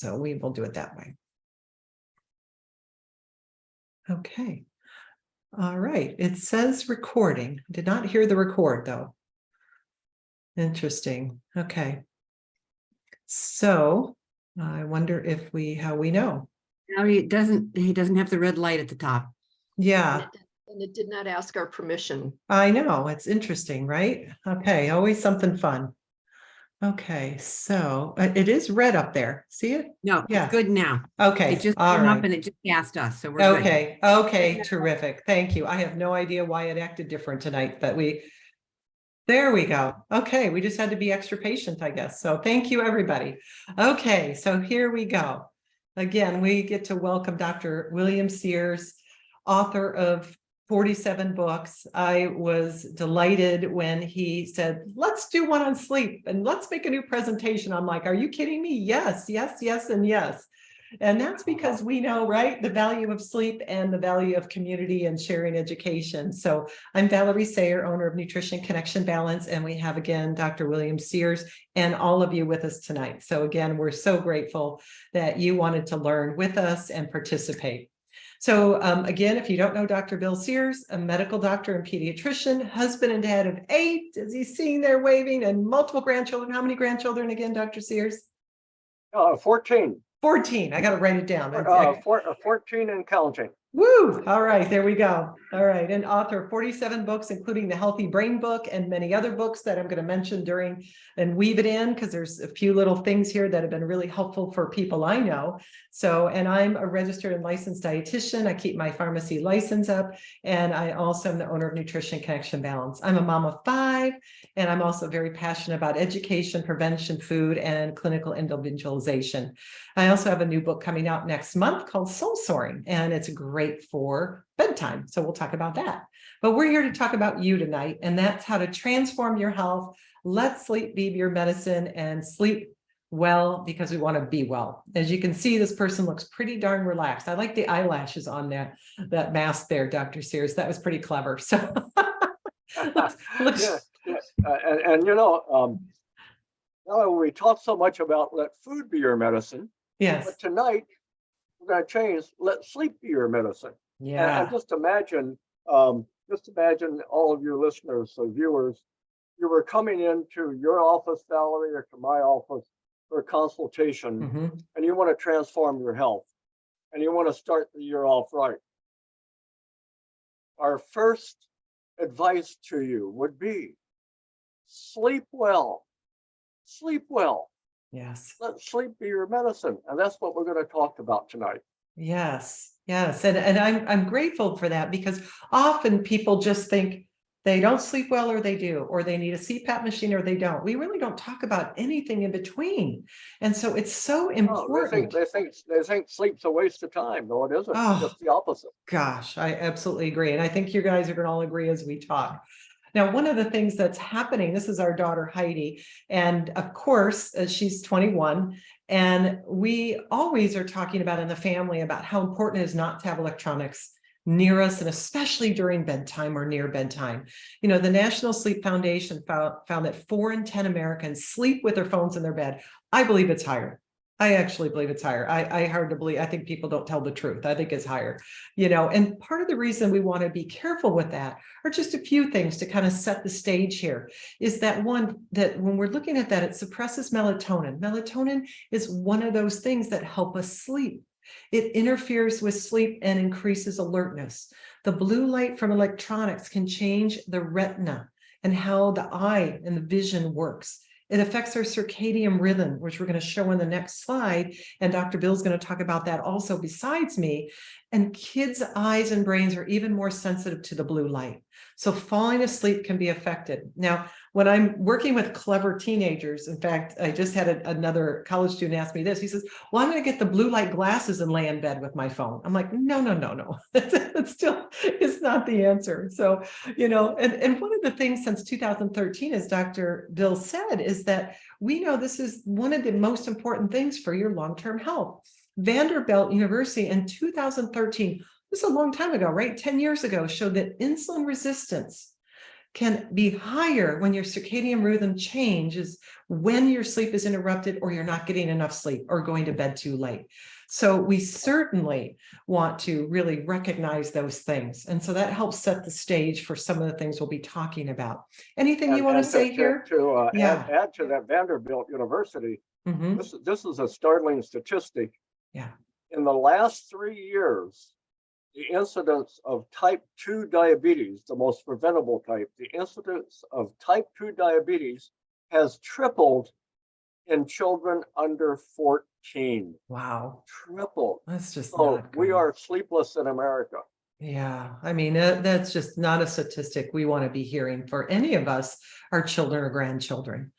So we will do it that way. Okay. All right. It says recording. Did not hear the record though. Interesting. Okay. So I wonder if how we know. No, he doesn't have the red light at the top. Yeah. And it did not ask our permission. I know. It's interesting, right? Okay. Always something fun. Okay. So it is red up there. See it? No, Yeah. it's good now. Okay. It just All came right. up and it just asked us. So we're good. Okay. Okay. Terrific. Thank you. I have no idea why it acted different tonight, but there we go. Okay. We just had to be extra patient, I guess. So thank you, everybody. Okay. So here we go. Again, we get to welcome Dr. William Sears, author of 47 books. I was delighted when he said, let's do one on sleep and let's make a new presentation. I'm like, are you kidding me? Yes, yes, yes, and yes. And that's because we know, right, the value of sleep and the value of community and sharing education. So I'm Valerie Sayer, owner of Nutrition Connection Balance, and we have again Dr. William Sears and all of you with us tonight. So again, we're so grateful that you wanted to learn with us and participate. So again, if you don't know Dr. Bill Sears, a medical doctor and pediatrician, husband and dad of 8, as he's seen there waving, and multiple grandchildren. How many grandchildren again, Dr. Sears? 14. 14. I got to write it down. 14 and counting. Woo! All right, there we go. All right, and author of 47 books, including the Healthy Brain book and many other books that I'm going to mention during and weave it in because there's a few little things here that have been really helpful for people I know. So, and I'm a registered and licensed dietitian. I keep my pharmacy license up, and I also am the owner of Nutrition Connection Balance. I'm a mom of 5, and I'm also very passionate about education, prevention, food, and clinical individualization. I also have a new book coming out next month called Soul Soaring, and it's great for bedtime. So we'll talk about that. But we're here to talk about you tonight, and that's how to transform your health. Let sleep be your medicine, and sleep well because we want to be well. As you can see, this person looks pretty darn relaxed. I like the eyelashes on that mask there, Dr. Sears. That was pretty clever. So looks Yes. And we talk so much about let food be your medicine. yes. But tonight we're going to change. Let sleep be your medicine. Yeah. And just imagine all of your listeners, so viewers, you were coming into your office, Valerie, or to my office for a consultation, Mhm. and you want to transform your health, and you want to start the year off right. Our first advice to you would be sleep well. Sleep well. Yes. Let sleep be your medicine. And that's what we're going to talk about tonight. Yes. Yes. And I'm grateful for that, because often people just think they don't sleep well or they do, or they need a CPAP machine or they don't. We really don't talk about anything in between. And so it's so important. They think sleep's a waste of time. No, it isn't. Oh. It's just the opposite. Gosh, I absolutely agree. And I think you guys are going to all agree as we talk. Now, one of the things that's happening, this is our daughter, Heidi, and of course, she's 21, and we always are talking about in the family about how important it is not to have electronics near us, and especially during bedtime or near bedtime. You know, the National Sleep Foundation found that 4 in 10 Americans sleep with their phones in their bed. I believe it's higher. I actually believe it's higher. I hard to believe. I think people don't tell the truth. I think it's higher, and part of the reason we want to be careful with that are just a few things to kind of set the stage here. Is that one, that when we're looking at that, it suppresses melatonin. Melatonin is one of those things that help us sleep. It interferes with sleep and increases alertness. The blue light from electronics can change the retina and how the eye and the vision works. It affects our circadian rhythm, which we're going to show in the next slide. And Dr. Bill's going to talk about that also besides me. And kids' eyes and brains are even more sensitive to the blue light. So falling asleep can be affected. Now, when I'm working with clever teenagers, in fact, I just had another college student ask me this. He says, well, I'm going to get the blue light glasses and lay in bed with my phone. I'm like, no. That's still, it's not the answer. So, and one of the things since 2013, as Dr. Bill said, is that we know this is one of the most important things for your long-term health. Vanderbilt University in 2013, this is a long time ago, right? 10 years ago, showed that insulin resistance can be higher when your circadian rhythm changes, when your sleep is interrupted or you're not getting enough sleep or going to bed too late. So we certainly want to really recognize those things. And so that helps set the stage for some of the things we'll be talking about. Anything you want to say here? Yeah. Add to that, Vanderbilt University, Mhm. this is a startling statistic. Yeah. In the last 3 years, the incidence of type 2 diabetes, the most preventable type, the incidence of type 2 diabetes has tripled in children under 14. Wow. Tripled. That's just So not we good. are sleepless in America. Yeah, I mean, that's just not a statistic we want to be hearing for any of us, our children or grandchildren.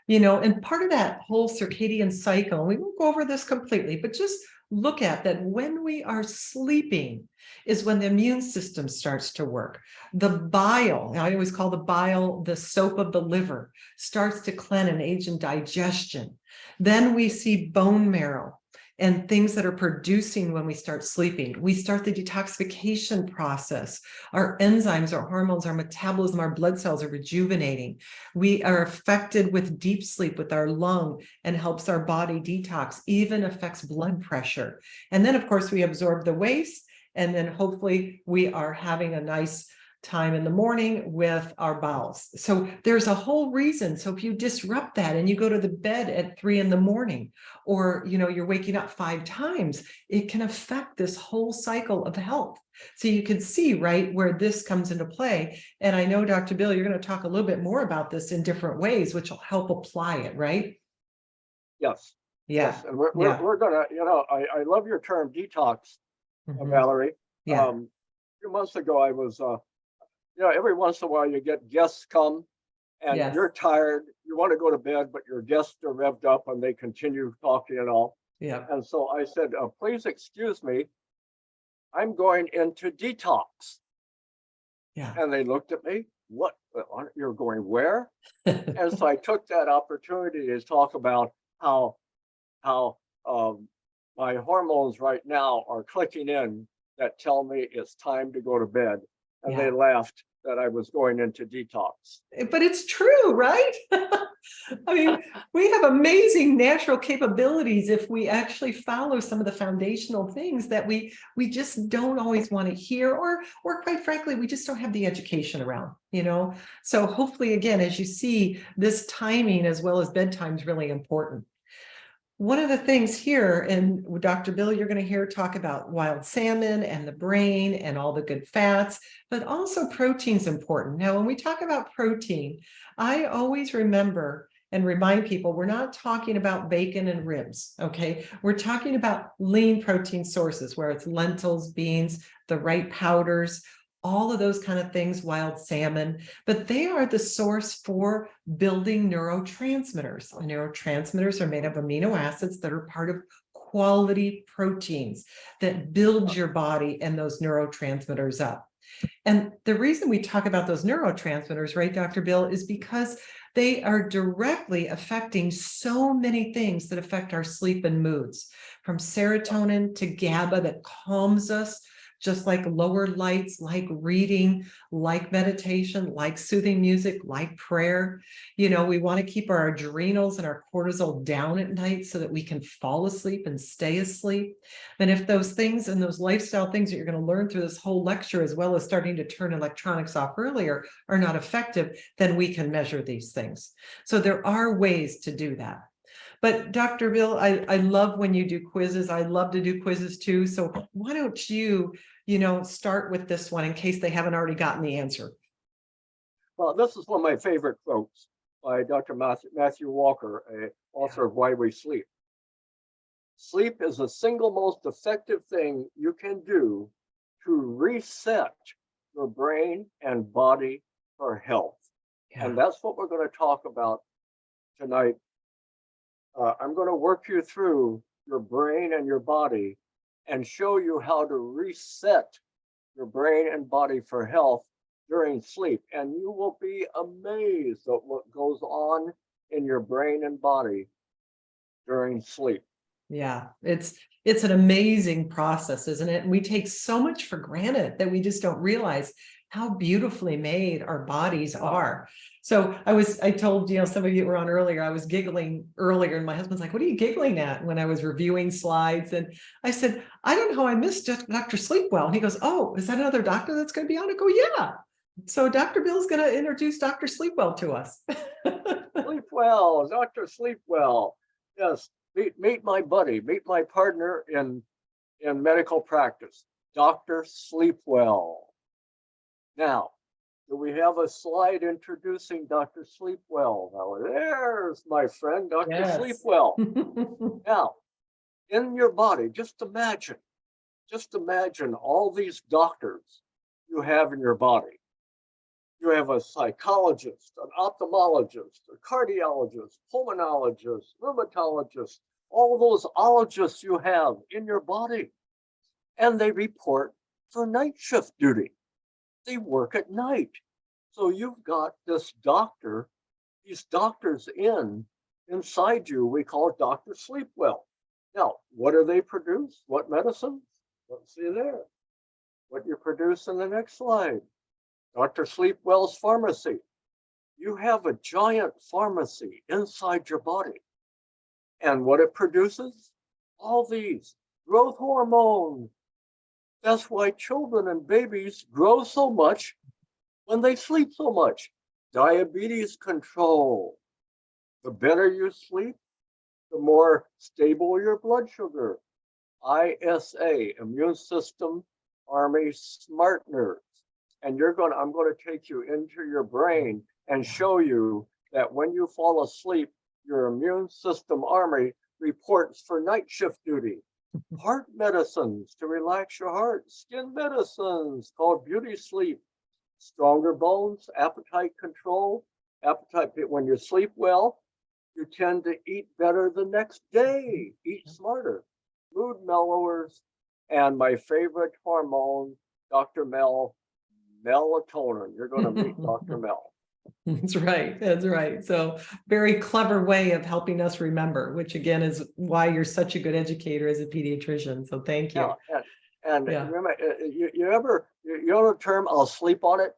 And part of that whole circadian cycle, and we won't go over this completely, but just look at that when we are sleeping is when the immune system starts to work. The bile, I always call the bile the soap of the liver, starts to cleanse and aid in digestion. Then we see bone marrow and things that are producing when we start sleeping. We start the detoxification process. Our enzymes, our hormones, our metabolism, our blood cells are rejuvenating. We are affected with deep sleep with our lung and helps our body detox, even affects blood pressure. And then, of course, we absorb the waste, and then hopefully we are having a nice time in the morning with our bowels. So there's a whole reason. So if you disrupt that and you go to the bed at 3 a.m, or you're waking up 5 times, it can affect this whole cycle of health. So you can see right where this comes into play. And I know, Dr. Bill, you're going to talk a little bit more about this in different ways, which will help apply it, right? Yes. Yeah. Yes. And we're gonna, I love your term detox, Mhm. Valerie. Yeah. A few months ago, I was, every once in a while you get guests come and Yes. you're tired, you want to go to bed, but your guests are revved up and they continue talking and all. Yeah. And so I said, please excuse me, I'm going into detox. Yeah. And they looked at me, what, you're going where? And so I took that opportunity to talk about how my hormones right now are clicking in that tell me it's time to go to bed. And they Yeah. laughed that I was going into detox. But it's true, right? I mean, we have amazing natural capabilities if we actually follow some of the foundational things that we just don't always want to hear, or quite frankly, we just don't have the education around, So hopefully, again, as you see, this timing as well as bedtime is really important. One of the things here, and Dr. Bill, you're going to hear talk about wild salmon and the brain and all the good fats, but also protein's important. Now, when we talk about protein, I always remember and remind people we're not talking about bacon and ribs, okay? We're talking about lean protein sources where it's lentils, beans, the right powders, all of those kind of things, wild salmon, but they are the source for building neurotransmitters. Neurotransmitters are made of amino acids that are part of quality proteins that build your body and those neurotransmitters up. And the reason we talk about those neurotransmitters, right, Dr. Bill, is because they are directly affecting so many things that affect our sleep and moods, from serotonin to GABA that calms us, just like lower lights, like reading, like meditation, like soothing music, like prayer. We want to keep our adrenals and our cortisol down at night so that we can fall asleep and stay asleep. And if those things and those lifestyle things that you're going to learn through this whole lecture, as well as starting to turn electronics off earlier, are not effective, then we can measure these things. So there are ways to do that. But Dr. Bill, I love when you do quizzes. I love to do quizzes too. So why don't you, start with this one in case they haven't already gotten the answer. Well, this is one of my favorite quotes by Dr. Matthew Walker, author of Why We Sleep. Sleep is the single most effective thing you can do to reset your brain and body for health. Yeah. And that's what we're going to talk about tonight. I'm going to work you through your brain and your body and show you how to reset your brain and body for health during sleep. And you will be amazed at what goes on in your brain and body during sleep. Yeah, it's an amazing process, isn't it? And we take so much for granted that we just don't realize how beautifully made our bodies are. So I told, some of you were on earlier, I was giggling earlier and my husband's like, what are you giggling at? When I was reviewing slides, and I said, I don't know, I missed Dr. Sleepwell. And he goes, oh, is that another doctor that's going to be on? I go, yeah. So Dr. Bill's going to introduce Dr. Sleepwell to us. Sleepwell, Dr. Sleepwell. Yes, meet my buddy, meet my partner in medical practice, Dr. Sleepwell. Now, do we have a slide introducing Dr. Sleepwell? Now, there's my friend, Dr. Yes. Sleepwell. Now, in your body, just imagine all these doctors you have in your body. You have a psychologist, an ophthalmologist, a cardiologist, pulmonologist, rheumatologist, all those ologists you have in your body. And they report for night shift duty. They work at night. So you've got this doctor, these doctors inside you, we call Dr. Sleepwell. Now, what do they produce? What medicines? Let's see there. What you produce in the next slide. Dr. Sleepwell's pharmacy. You have a giant pharmacy inside your body. And what it produces? All these growth hormones. That's why children and babies grow so much when they sleep so much. Diabetes control. The better you sleep, the more stable your blood sugar. ISA, Immune System Army Smart Nerves. And I'm going to take you into your brain and show you that when you fall asleep, your immune system army reports for night shift duty. Heart medicines to relax your heart, skin medicines called beauty sleep, stronger bones, appetite control, when you sleep well, you tend to eat better the next day, eat smarter, mood mellowers, and my favorite hormone, Dr. Melatonin. You're going to meet Dr. Mel. That's right. That's right. So very clever way of helping us remember, which again is why you're such a good educator as a pediatrician. So thank you. Yeah, and remember, you know the term "I'll sleep on it."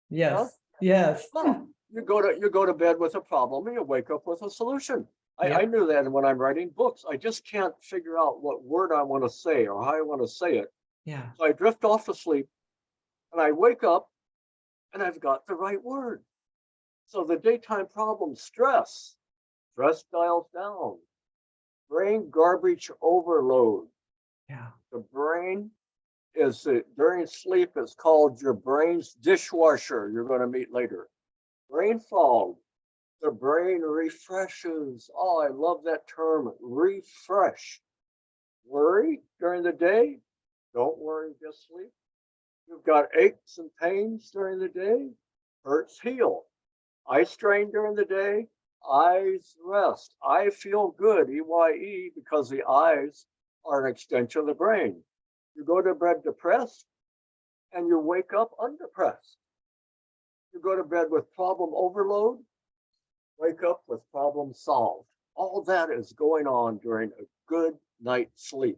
Yes. Huh? Yes. Well, you go to bed with a problem and you wake up with a solution. Yep. I knew that when I'm writing books, I just can't figure out what word I want to say or how I want to say it. Yeah. So I drift off to sleep and I wake up and I've got the right word. So the daytime problem, stress dials down, brain garbage overload. Yeah. The brain during sleep is called your brain's dishwasher. You're going to meet later. Brain fog. The brain refreshes. Oh, I love that term, refresh. Worry during the day? Don't worry, just sleep. You've got aches and pains during the day? Hurts heal. Eye strain during the day? Eyes rest. I feel good, EYE, because the eyes are an extension of the brain. You go to bed depressed and you wake up undepressed. You go to bed with problem overload, wake up with problem solved. All that is going on during a good night's sleep.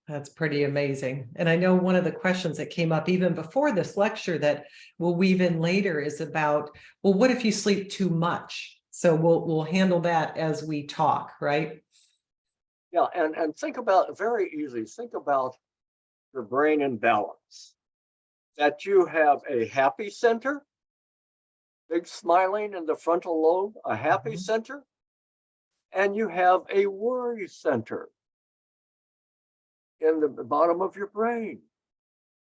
That's pretty amazing. And I know one of the questions that came up even before this lecture that we'll weave in later is about, well, what if you sleep too much? So we'll handle that as we talk, right? Yeah, and think about, very easy, think about your brain in balance. That you have a happy center, big smiling in the frontal lobe, a happy center, and you have a worry center in the bottom of your brain.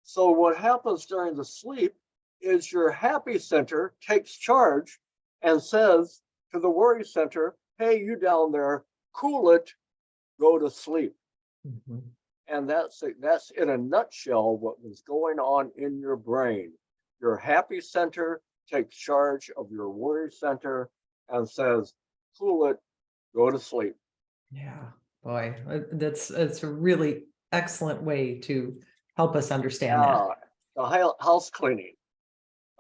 So what happens during the sleep is your happy center takes charge and says to the worry center, hey, you down there, cool it, go to sleep. And that's in a nutshell what was going on in your brain. Your happy center takes charge of your worry center and says, cool it, go to sleep. Yeah, boy, it's a really excellent way to help us understand that. The house cleaning.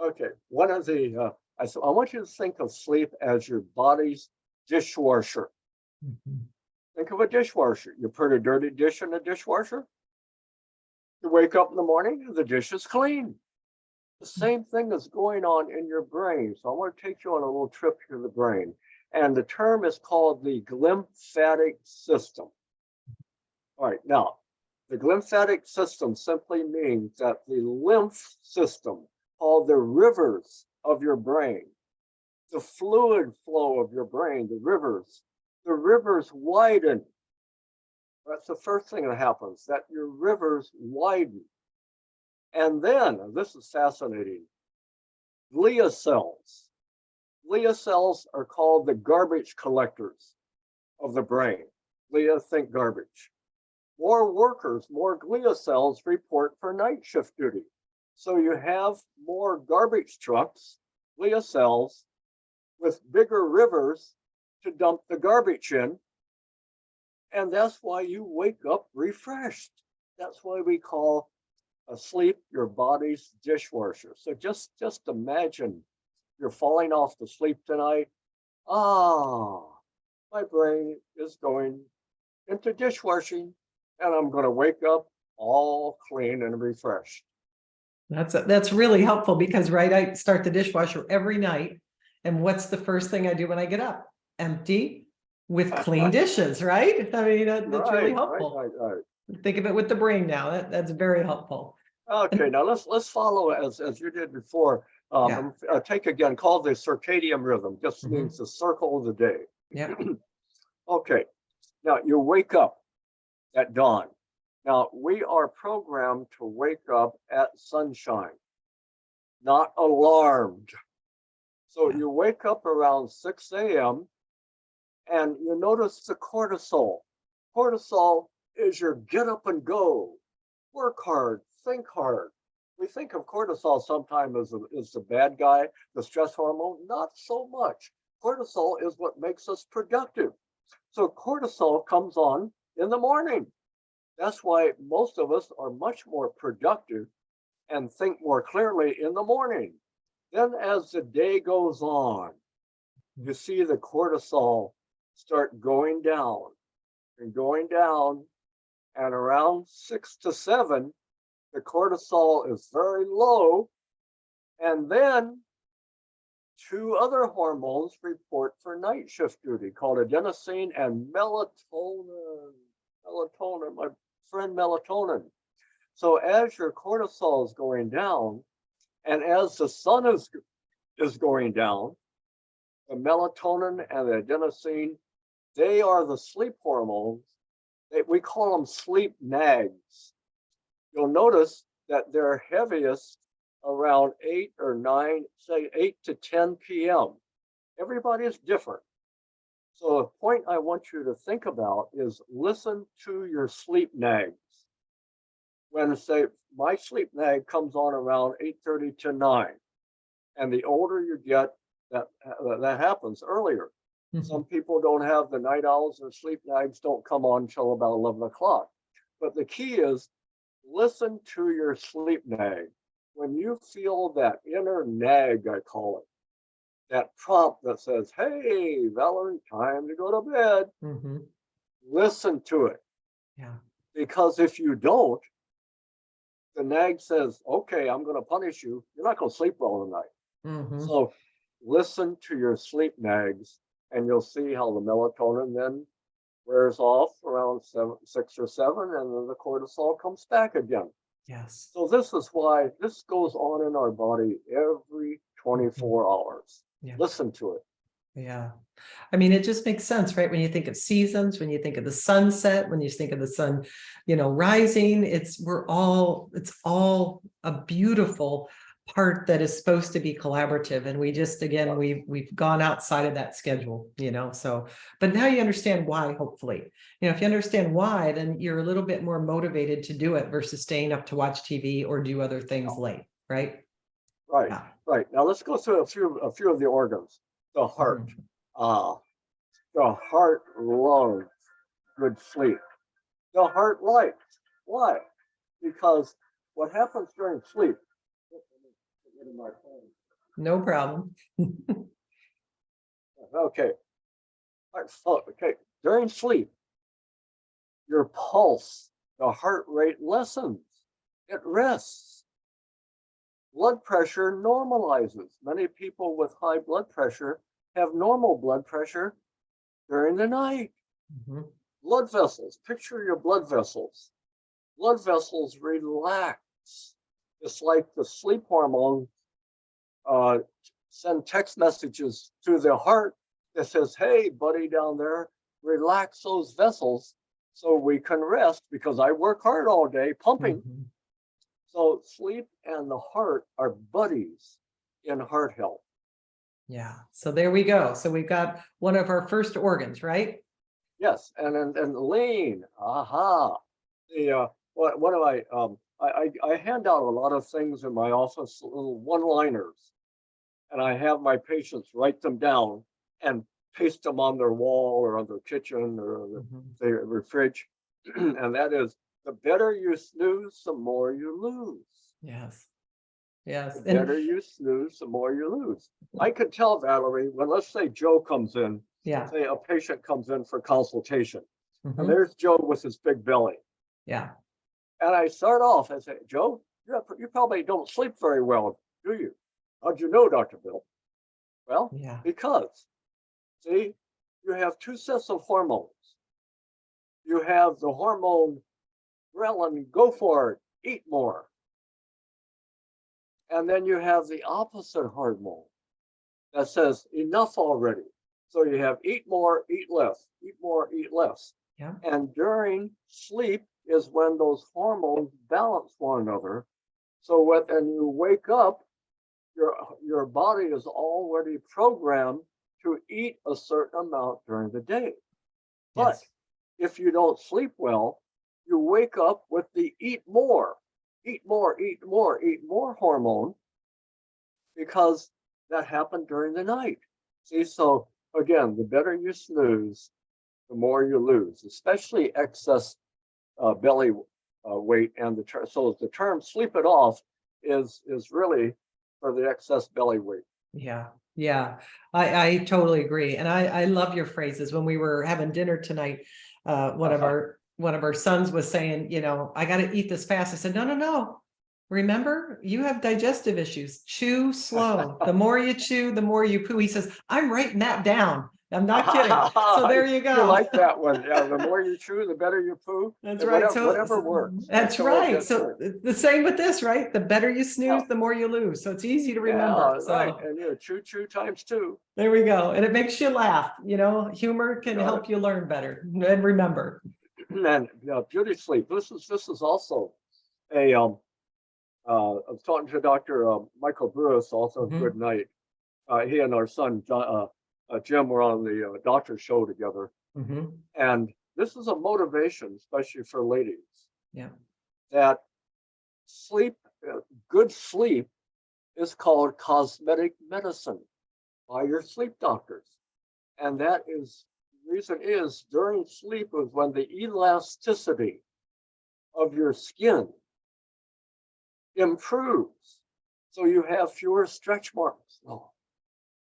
Okay, one of the, I want you to think of sleep as your body's dishwasher. Think of a dishwasher. You put a dirty dish in the dishwasher. You wake up in the morning and the dish is clean. The same thing is going on in your brain. So I want to take you on a little trip to the brain. And the term is called the glymphatic system. All right, now, the glymphatic system simply means that the lymph system, called the rivers of your brain, the fluid flow of your brain, the rivers widen. That's the first thing that happens, that your rivers widen. And then, this is fascinating, glia cells. Glia cells are called the garbage collectors of the brain. Glia, think garbage. More workers, more glia cells report for night shift duty. So you have more garbage trucks, glia cells, with bigger rivers to dump the garbage in. And that's why you wake up refreshed. That's why we call asleep your body's dishwasher. So just imagine you're falling off to sleep tonight. Ah, my brain is going into dishwashing, and I'm going to wake up all clean and refreshed. That's really helpful because, right, I start the dishwasher every night. And what's the first thing I do when I get up? Empty with clean dishes, right? I mean, that's really helpful. Right. Think of it with the brain now. That's very helpful. Okay, now let's follow as you did before. Take again, called the circadian rhythm. Just means the circle of the day. Yeah. Okay, now you wake up at dawn. Now we are programmed to wake up at sunshine, not alarmed. So you wake up around 6 a.m. and you notice the cortisol. Cortisol is your get up and go, work hard, think hard. We think of cortisol sometimes as the bad guy, the stress hormone. Not so much. Cortisol is what makes us productive. So cortisol comes on in the morning. That's why most of us are much more productive and think more clearly in the morning. Then as the day goes on, you see the cortisol start going down and going down, and around 6 to 7, the cortisol is very low, and then two other hormones report for night shift duty called adenosine and melatonin. Melatonin, my friend melatonin. So as your cortisol is going down, and as the sun is going down, the melatonin and the adenosine, they are the sleep hormones. We call them sleep nags. You'll notice that they're heaviest around 8 or 9, say 8 to 10 p.m. Everybody is different. So the point I want you to think about is listen to your sleep nags. When, say, my sleep nag comes on around 8:30 to 9, and the older you get, that happens earlier. Some people don't have the night owls, their sleep nags don't come on until about 11 o'clock. But the key is listen to your sleep nag. When you feel that inner nag, I call it, that prompt that says, hey, Valerie, time to go to bed, listen to it. Yeah. Because if you don't, the nag says, okay, I'm going to punish you. You're not going to sleep well tonight. So listen to your sleep nags, and you'll see how the melatonin then wears off around 6 or 7, and then the cortisol comes back again. Yes. So this is why this goes on in our body every 24 hours. Yeah. Listen to it. Yeah. I mean, it just makes sense, right? When you think of seasons, when you think of the sunset, when you think of the sun, rising, it's all a beautiful part that is supposed to be collaborative. And we just, again, we've gone outside of that schedule, so, but now you understand why, hopefully, if you understand why, then you're a little bit more motivated to do it versus staying up to watch TV or do other things late, right? Right. Yeah. Right. Now let's go through a few of the organs. The heart. The heart loves good sleep. The heart likes. Why? Because what happens during sleep? No problem. Okay. Okay. During sleep, your pulse, the heart rate lessens. It rests. blood pressure normalizes. Many people with high blood pressure have normal blood pressure during the night. Mhm. Blood vessels, picture your blood vessels. Blood vessels relax. It's like the sleep hormone send text messages to the heart that says, hey, buddy down there, relax those vessels so we can rest because I work hard all day pumping. Mhm. So sleep and the heart are buddies in heart health. Yeah. So there we go. So we've got one of our first organs, right? Yes, and lean. Aha. The what do I hand out a lot of things in my office, little one-liners, and I have my patients write them down and paste them on their wall or on their kitchen or Mhm. their fridge. And that is, the better you snooze, the more you lose. Yes. Yes. The better you snooze, the more you lose. I could tell, Valerie, when let's say Joe comes in, Yeah. say a patient comes in for consultation, and Mhm. there's Joe with his big belly. Yeah. And I start off and say, Joe, you probably don't sleep very well, do you? How'd you know, Dr. Bill? Well, Yeah. because, see, you have two sets of hormones. You have the hormone ghrelin, go for it, eat more. And then you have the opposite hormone that says enough already. So you have eat more, eat less, eat more, eat less. Yeah. And during sleep is when those hormones balance one another. So when you wake up, your body is already programmed to eat a certain amount during the day. But Yes. if you don't sleep well, you wake up with the eat more, eat more, eat more, eat more hormone because that happened during the night. See, so again, the better you snooze, the more you lose, especially excess belly weight. And so the term "sleep it off" is really for the excess belly weight. Yeah. Yeah. I totally agree. And I love your phrases. When we were having dinner tonight, one of our sons was saying, I got to eat this fast. I said, no, no, no. Remember, you have digestive issues. Chew slow. The more you chew, the more you poo. He says, I'm writing that down. I'm not kidding. So there you go. You like that one? Yeah. The more you chew, the better you poo. That's And right. whatever works. That's right. So the same with this, right? The better you snooze, Yeah. the more you lose. So it's easy to remember. Yeah, So right. And chew times two. there we go. And it makes you laugh. Humor can Got help you learn better and remember. And beauty sleep. This is also a I was talking to Dr. Michael Brewis, also Mhm. good night. He and our son Jim were on the doctor show together, Mhm. and this is a motivation, especially for ladies, Yeah. that sleep, good sleep, is called cosmetic medicine by your sleep doctors, and that is the reason is during sleep is when the elasticity of your skin improves. So you have fewer stretch marks. Oh.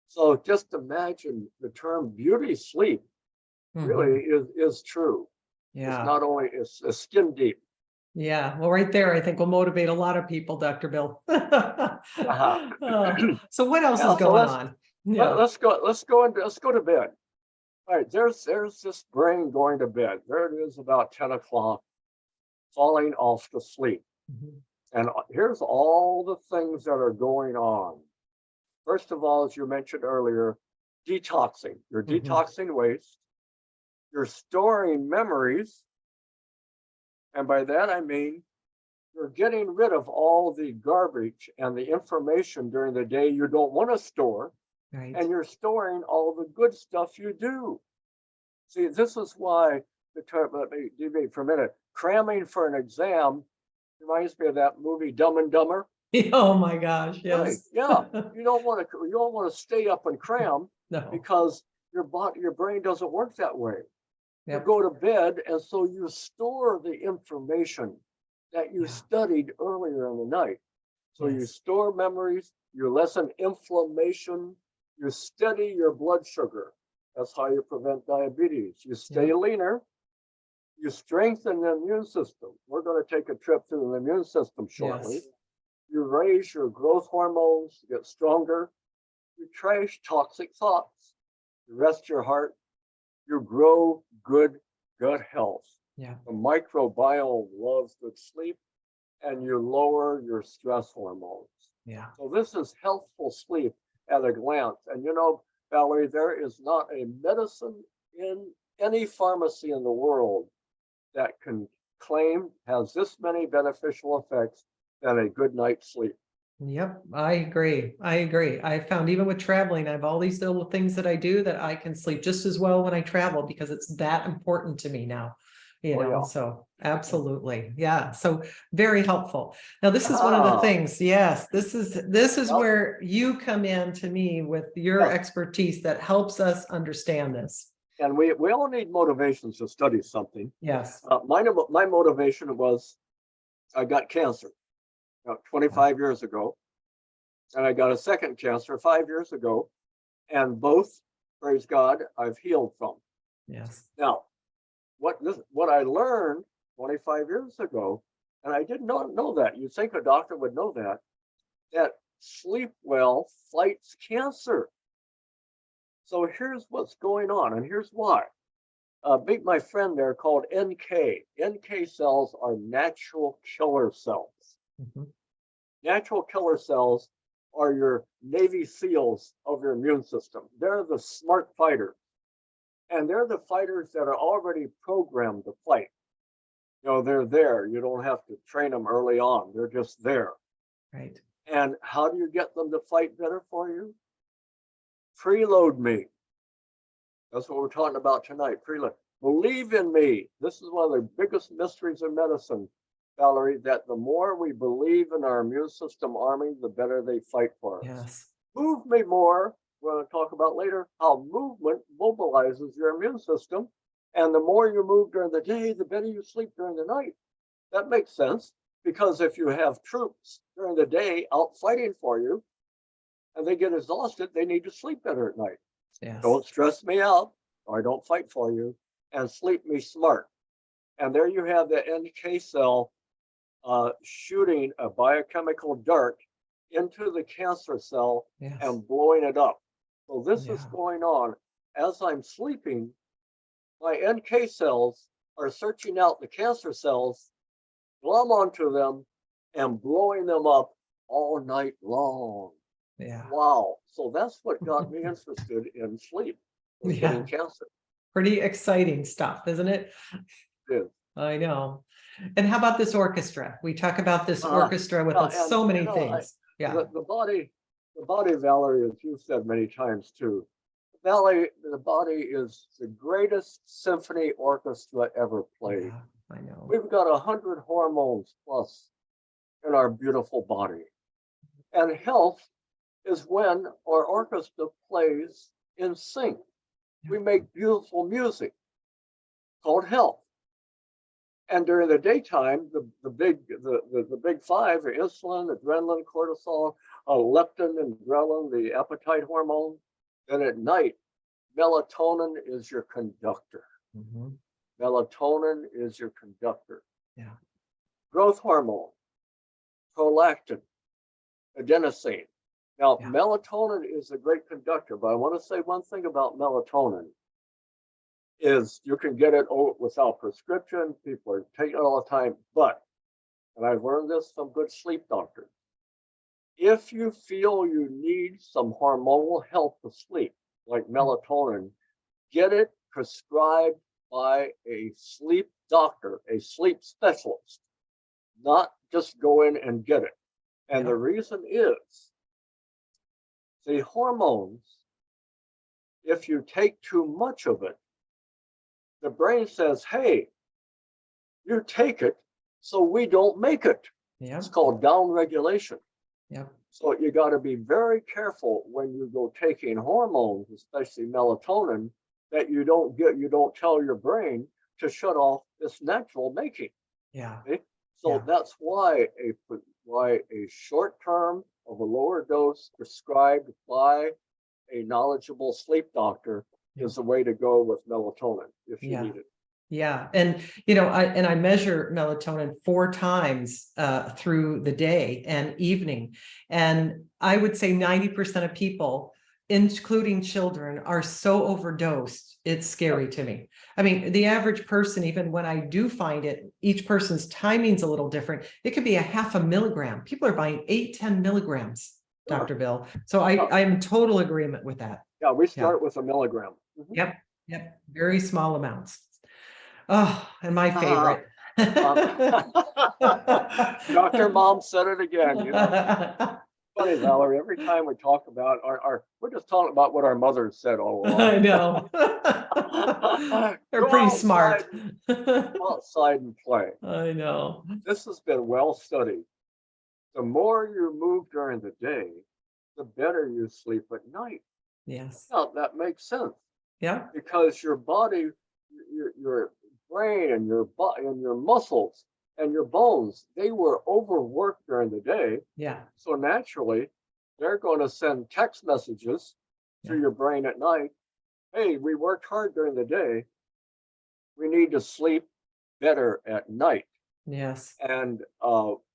So just imagine the term beauty sleep really is true. It's Yeah. not only it's skin deep. Yeah. Well, right there, I think will motivate a lot of people, Dr. Bill. So what else Yeah, is so going on? Yeah. let's go to bed. All right, there's this brain going to bed. There it is about 10 o'clock, falling off to sleep. Mhm. And here's all the things that are going on. First of all, as you mentioned earlier, detoxing. You're Mhm. detoxing waste. You're storing memories. And by that, I mean, you're getting rid of all the garbage and the information during the day you don't want to store. Right. And you're storing all the good stuff you do. See, this is why the term, let me deviate for a minute, cramming for an exam reminds me of that movie Dumb and Dumber. Oh my gosh. Right. Yes. Yeah. You don't want to stay up and cram No. because your brain doesn't work that way. You Yep. go to bed, and so you store the information that you Yeah. studied earlier in the night. So you Yes. store memories, you lessen inflammation, you steady your blood sugar. That's how you prevent diabetes. You stay Yep. leaner, you strengthen the immune system. We're going to take a trip through the immune system shortly. Yes. You raise your growth hormones, get stronger. You trash toxic thoughts. You rest your heart. You grow good gut health. Yeah. The microbiome loves good sleep, and you lower your stress hormones. Yeah. So this is healthful sleep at a glance. And you know, Valerie, there is not a medicine in any pharmacy in the world that can claim has this many beneficial effects than a good night's sleep. Yep, I agree. I agree. I found even with traveling, I have all these little things that I do that I can sleep just as well when I travel because it's that important to me now. Oh, yeah. So absolutely. Yeah. So very helpful. Now, this is one of the things. Yes, this is Yep. where you come in to me with your Yes. expertise that helps us understand this. And we all need motivations to study something. Yes. My motivation was I got cancer 25 years ago, and I got a second cancer 5 years ago, and both, praise God, I've healed from. Yes. Now, what I learned 25 years ago, and I did not know that. You'd think a doctor would know that sleep well fights cancer. So here's what's going on, and here's why. Meet my friend there called NK. NK cells are natural killer cells. Mhm. Natural killer cells are your Navy SEALs of your immune system. They're the smart fighters. And they're the fighters that are already programmed to fight. You know, they're there. You don't have to train them early on. They're just there. Right. And how do you get them to fight better for you? Preload me. That's what we're talking about tonight. Preload. Believe in me. This is one of the biggest mysteries of medicine, Valerie, that the more we believe in our immune system army, the better they fight for us. Yes. Move me more. We're going to talk about later how movement mobilizes your immune system. And the more you move during the day, the better you sleep during the night. That makes sense because if you have troops during the day out fighting for you and they get exhausted, they need to sleep better at night. Yes. Don't stress me out or I don't fight for you, and sleep me smart. And there you have the NK cell shooting a biochemical dart into the cancer cell Yes. and blowing it up. So this is Yeah. going on. As I'm sleeping, my NK cells are searching out the cancer cells, glom onto them, and blowing them up all night long. Yeah. Wow. So that's what got me interested in sleep, in Yeah. getting cancer. Pretty exciting stuff, isn't it? It is. I know. And how about this orchestra? We talk about this Uh, orchestra with yeah, and, so many you know, things. Yeah. The body, Valerie, as you've said many times too, Valerie, the body is the greatest symphony orchestra ever played. Yeah, I know. We've got 100 hormones plus in our beautiful body. And health is when our orchestra plays in sync. We make beautiful music called health. And during the daytime, the big five are insulin, adrenaline, cortisol, leptin, and ghrelin, the appetite hormone. Then at night, melatonin is your conductor. Mhm. Melatonin is your conductor. Yeah. Growth hormone, prolactin, adenosine. Now, Yeah. melatonin is a great conductor, but I want to say one thing about melatonin is you can get it without prescription. People are taking it all the time, but, and I've learned this from good sleep doctors, if you feel you need some hormonal help to sleep, like melatonin, get it prescribed by a sleep doctor, a sleep specialist, not just go in and get it. And the reason is the hormones, if you take too much of it, the brain says, hey, you take it, so we don't make it. Yeah. It's called down regulation. Yeah. So you got to be very careful when you go taking hormones, especially melatonin, that you don't tell your brain to shut off this natural making. Yeah. Okay? So Yeah. that's why a short term of a lower dose prescribed by a knowledgeable sleep doctor is the way to go with melatonin if you Yeah. need it. Yeah. And, I measure melatonin 4 times through the day and evening. And I would say 90% of people, including children, are so overdosed. It's scary to me. I mean, the average person, even when I do find it, each person's timing's a little different. It could be a 0.5 milligram. People are buying 8-10 milligrams, Sure. Dr. Bill. So I'm in total agreement with that. Yeah, we start with a milligram. Mhm. Yep. Yep. Very small amounts. Oh, and my Ah, favorite. Dr. Mom said it again, Funny, Valerie, every time we talk about we're just talking about what our mothers said all I along. know. They're Go pretty smart. outside and play. I know. This has been well studied. The more you move during the day, the better you sleep at night. Yes. Now, that makes sense Yeah. because your body, your brain and your muscles and your bones, they were overworked during the day. Yeah. So naturally, they're going to send text messages to Yeah. your brain at night. Hey, we worked hard during the day. We need to sleep better at night. Yes. And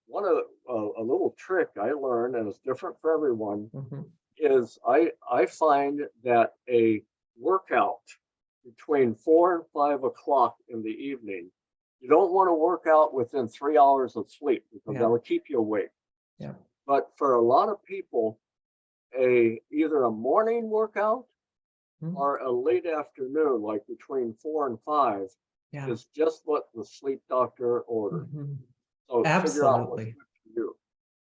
one of a little trick I learned, and it's different for everyone, Mhm. is I find that a workout between 4 and 5 o'clock in the evening, you don't want to work out within 3 hours of sleep because Yeah. that will keep you awake. Yeah. But for a lot of people, either a morning workout Mhm. or a late afternoon, like between 4 and 5, Yeah. is just what the sleep doctor ordered. Mhm. So figure out what's Absolutely. good for you.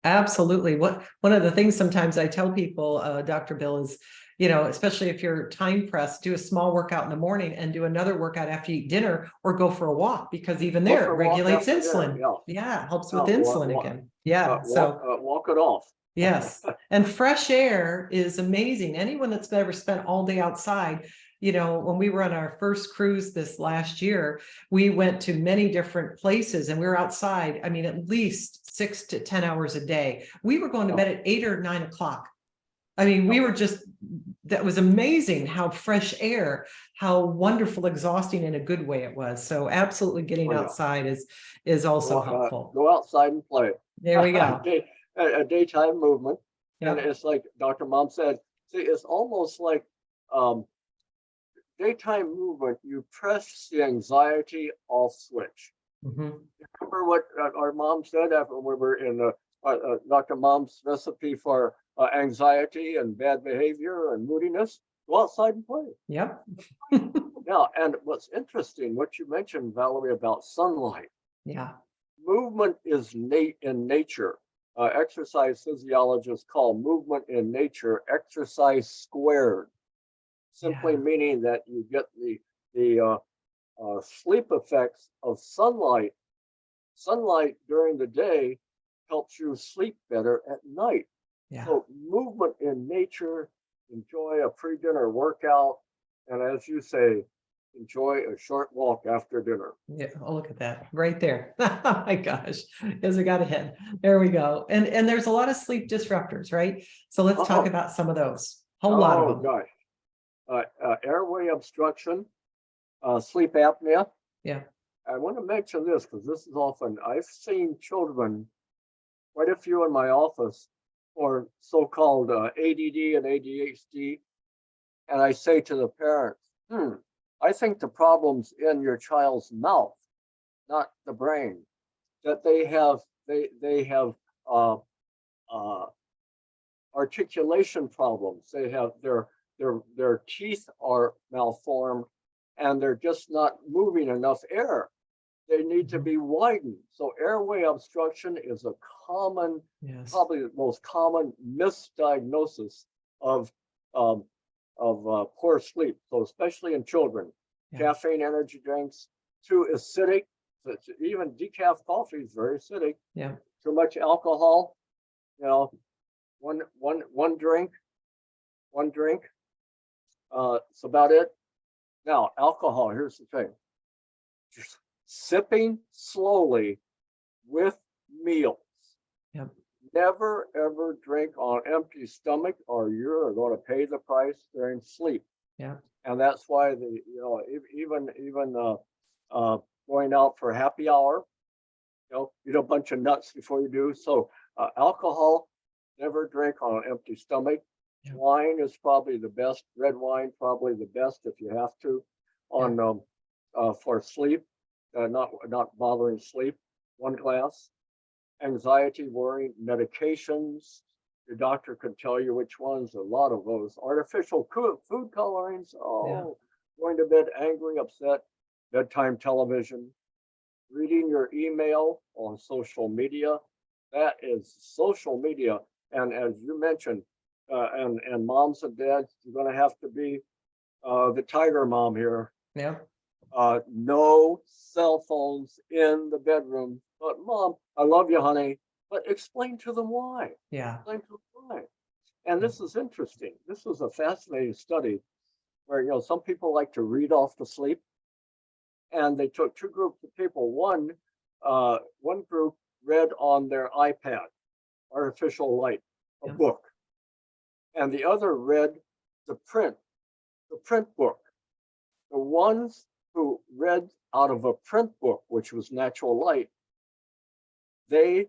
Absolutely. One of the things sometimes I tell people, Dr. Bill, is, especially if you're time pressed, do a small workout in the morning and do another workout after you eat dinner, or go for a walk, because even Go there for it a walk regulates after dinner. insulin. Yeah. Yeah, it helps Yeah, with insulin again. Yeah. So walk it off. yes. And fresh air is amazing. Anyone that's ever spent all day outside, when we were on our first cruise this last year, we went to many different places and we were outside. I mean, at least 6 to 10 hours a day. We were going to bed at 8 or 9 o'clock. I mean, we were that was amazing how fresh air, how wonderful, exhausting in a good way it was. So absolutely getting Oh, yeah. outside is also helpful. Go outside and play. There we go. A daytime movement. And Yep. it's like Dr. Mom said, see, it's almost like daytime movement, you press the anxiety off switch. Mhm. Remember what our mom said after we were in Dr. Mom's recipe for anxiety and bad behavior and moodiness? Go outside and play. Yep. Now, and what's interesting, what you mentioned, Valerie, about sunlight. Yeah. Movement is in nature. Exercise physiologists call movement in nature exercise squared, simply Yeah. meaning that you get the sleep effects of sunlight. Sunlight during the day helps you sleep better at night. Yeah. So movement in nature, enjoy a pre-dinner workout, and as you say, enjoy a short walk after dinner. Yeah. Oh, look at that right there. Oh my gosh. Because I got ahead. There we go. And there's a lot of sleep disruptors, right? So let's talk about some of those. Whole lot of them. Gosh. Airway obstruction, sleep apnea. Yeah. I want to mention this because this is often, I've seen children, quite a few in my office, for so-called ADD and ADHD. And I say to the parents, I think the problem's in your child's mouth, not the brain. That they have articulation problems. They have their teeth are malformed, and they're just not moving enough air. They need to be widened. So airway obstruction is a common, Yes. probably the most common misdiagnosis of poor sleep. So especially in children, caffeine energy drinks, too acidic. So even decaf coffee is very acidic. Yeah. Too much alcohol, one drink. It's about it. Now, alcohol, here's the thing. Just sipping slowly with meals. Yep. Never ever drink on empty stomach, or you're going to pay the price during sleep. Yeah. And that's why even going out for happy hour, eat a bunch of nuts before you do. So alcohol, never drink on an empty stomach. Yeah. Wine is probably the best. Red wine, probably the best if you have to. On for sleep, not bothering sleep. 1 glass. Anxiety, worry, medications. Your doctor can tell you which ones. A lot of those. Artificial food colorings. Oh, going to bed angry, upset. Bedtime television. Reading your email on social media. That is social media. And as you mentioned, and moms and dads, you're going to have to be the tiger mom here. Yeah. No cell phones in the bedroom. But mom, I love you, honey. But explain to them why. Yeah. Explain to them why. And this is interesting. This was a fascinating study where some people like to read off to sleep. And they took 2 groups of people. One group read on their iPad, artificial light, a book. And the other read the print book. The ones who read out of a print book, which was natural light, they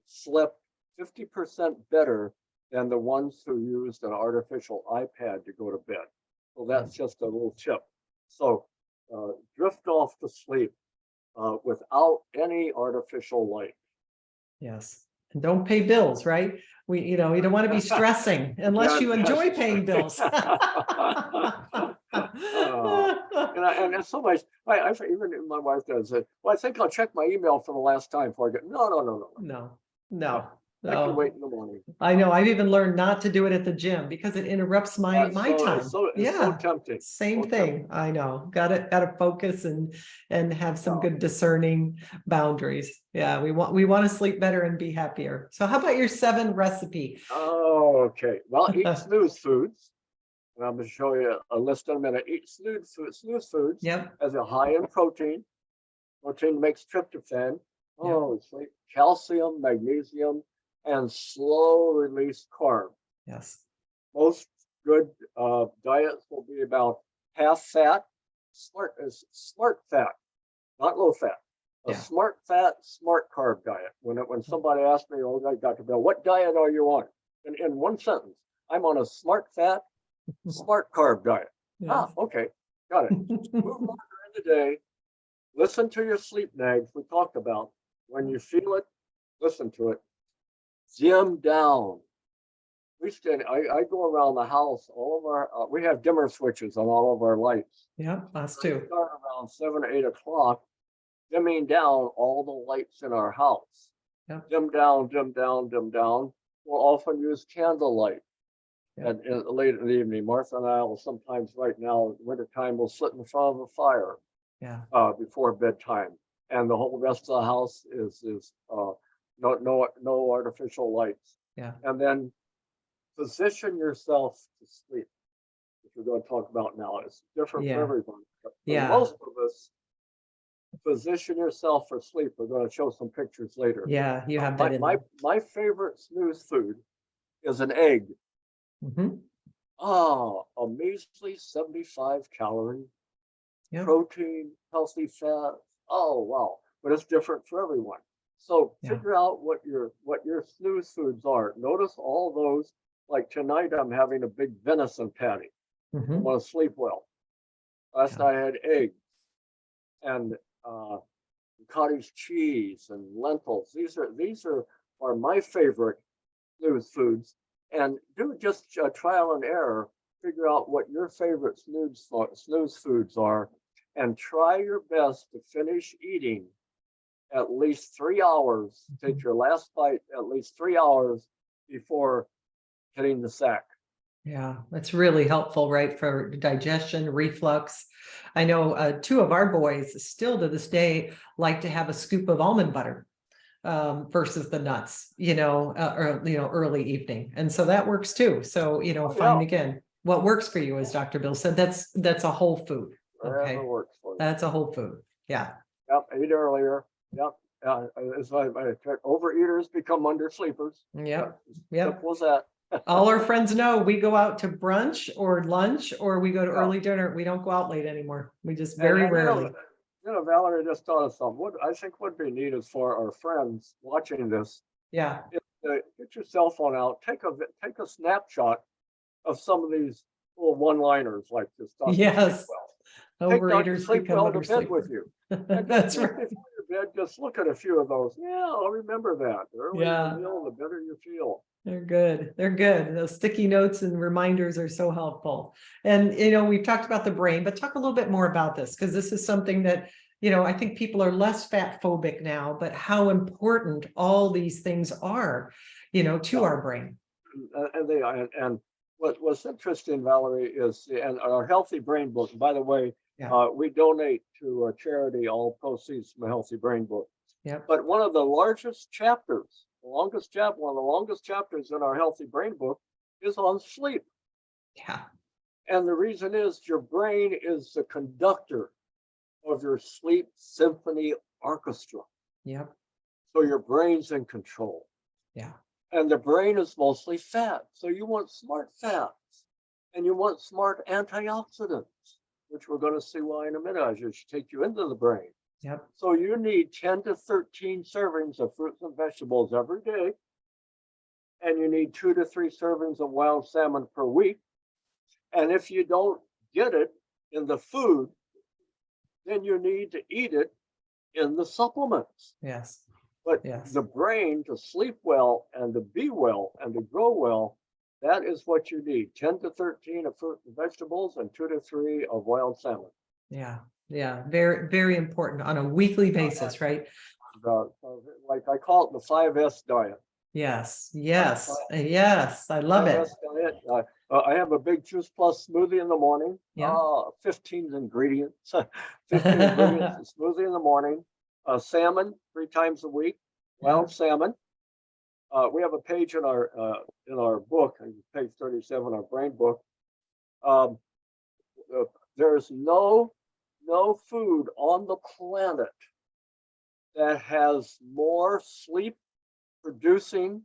slept 50% better than the ones who used an artificial iPad to go to bed. So that's just a little tip. So drift off to sleep without any artificial light. Yes. And don't pay bills, right? You don't want to be stressing unless you enjoy paying bills. And it's so much. I even my wife does it. Well, I think I'll check my email for the last time before I get. No. I can wait in the morning. I know. I've even learned not to do it at the gym because it interrupts my time. It's so tempting. Same thing. I know. Gotta focus and have some good discerning boundaries. Yeah, we want to sleep better and be happier. So how about your 7 recipe? Oh, okay. Well, eat snooze foods. And I'm going to show you a list in a minute. Eat snooze foods. Yep. As a high in protein. Protein makes tryptophan. Oh, sleep. Calcium, magnesium, and slow release carb. Yes. Most good diets will be about half fat, smart fat, not low fat. A smart fat, smart carb diet. When somebody asks me, Dr. Bill, what diet are you on? In one sentence, I'm on a smart fat, smart carb diet. Yes. Okay, got it. Move on during the day. Listen to your sleep nags we talked about. When you feel it, listen to it. Dim down. I go around the house. All of our we have dimmer switches on all of our lights. Yeah, us too. Start around 7 or 8 o'clock, dimming down all the lights in our house. Yep. Dim down, dim down, dim down. We'll often use candlelight. And late in the evening, Martha and I will sometimes, right now, wintertime, we'll sit in front of a fire. Before bedtime, and the whole rest of the house is no artificial lights. And then position yourself to sleep, which we're going to talk about now. It's different for everyone. But for most of us, position yourself for sleep. We're going to show some pictures later. Yeah, you have that in my favorite snooze food is an egg. A measly 75 calorie. Protein, healthy fat. Oh, wow. But it's different for everyone. So figure out what your snooze foods are. Notice all those. Like tonight, I'm having a big venison patty. I want to sleep well. Last night I had eggs and cottage cheese and lentils. These are my favorite snooze foods. And do just trial and error. Figure out what your favorite snooze foods are. And try your best to finish eating at least 3 hours. Take your last bite at least 3 hours before hitting the sack. Yeah, that's really helpful, right? For digestion, reflux. I know 2 of our boys still to this day like to have a scoop of almond butter versus the nuts, early evening. And so that works too. So, find again what works for you, as Dr. Bill said. That's a whole food. Okay. Works for you. That's a whole food. Yeah. Yep. Eat earlier. Yep. Overeaters become undersleepers. Yep. Simple as that. All our friends know we go out to brunch or lunch or we go to early dinner. We don't go out late anymore. We just very rarely. Valerie, just thought of something. What I think would be neat is for our friends watching this, Yeah. get your cell phone out, take a snapshot of some of these little one-liners like this stuff. Yes. Take Dr. Overeaters Sleep become Well to bed undersleepers. with you. And That's just right. before your bed, just look at a few of those. Yeah, I'll remember that. The earlier Yeah. you feel, the better you feel. They're good. They're good. Those sticky notes and reminders are so helpful. And, we've talked about the brain, but talk a little bit more about this, because this is something that, I think people are less fat phobic now, but how important all these things are, to our brain. And what's interesting, Valerie, is and our Healthy Brain book. By the way, Yeah. we donate to a charity all proceeds from a Healthy Brain book. Yep. But one of the largest chapters, one of the longest chapters in our Healthy Brain book is on sleep. Yeah. And the reason is your brain is the conductor of your sleep symphony orchestra. Yep. So your brain's in control. Yeah. And the brain is mostly fat. So you want smart fats and you want smart antioxidants, which we're going to see why in a minute. I just take you into the brain. Yep. So you need 10 to 13 servings of fruits and vegetables every day. And you need 2 to 3 servings of wild salmon per week. And if you don't get it in the food, then you need to eat it in the supplements. Yes. But Yes. the brain to sleep well and to be well and to grow well, that is what you need. 10 to 13 of fruit and vegetables and 2 to 3 of wild salmon. Yeah. Yeah. Very, very important on a weekly basis, right? Like I call it the 5S diet. Yes. Yes. Yes. I love it. 5S diet. I have a big Juice Plus smoothie in the morning. Yeah. 15 ingredients. 15 ingredients. Smoothie in the morning. Salmon 3 times a week. Wild salmon. We have a page in our book, page 37, our brain book. There's no food on the planet that has more sleep producing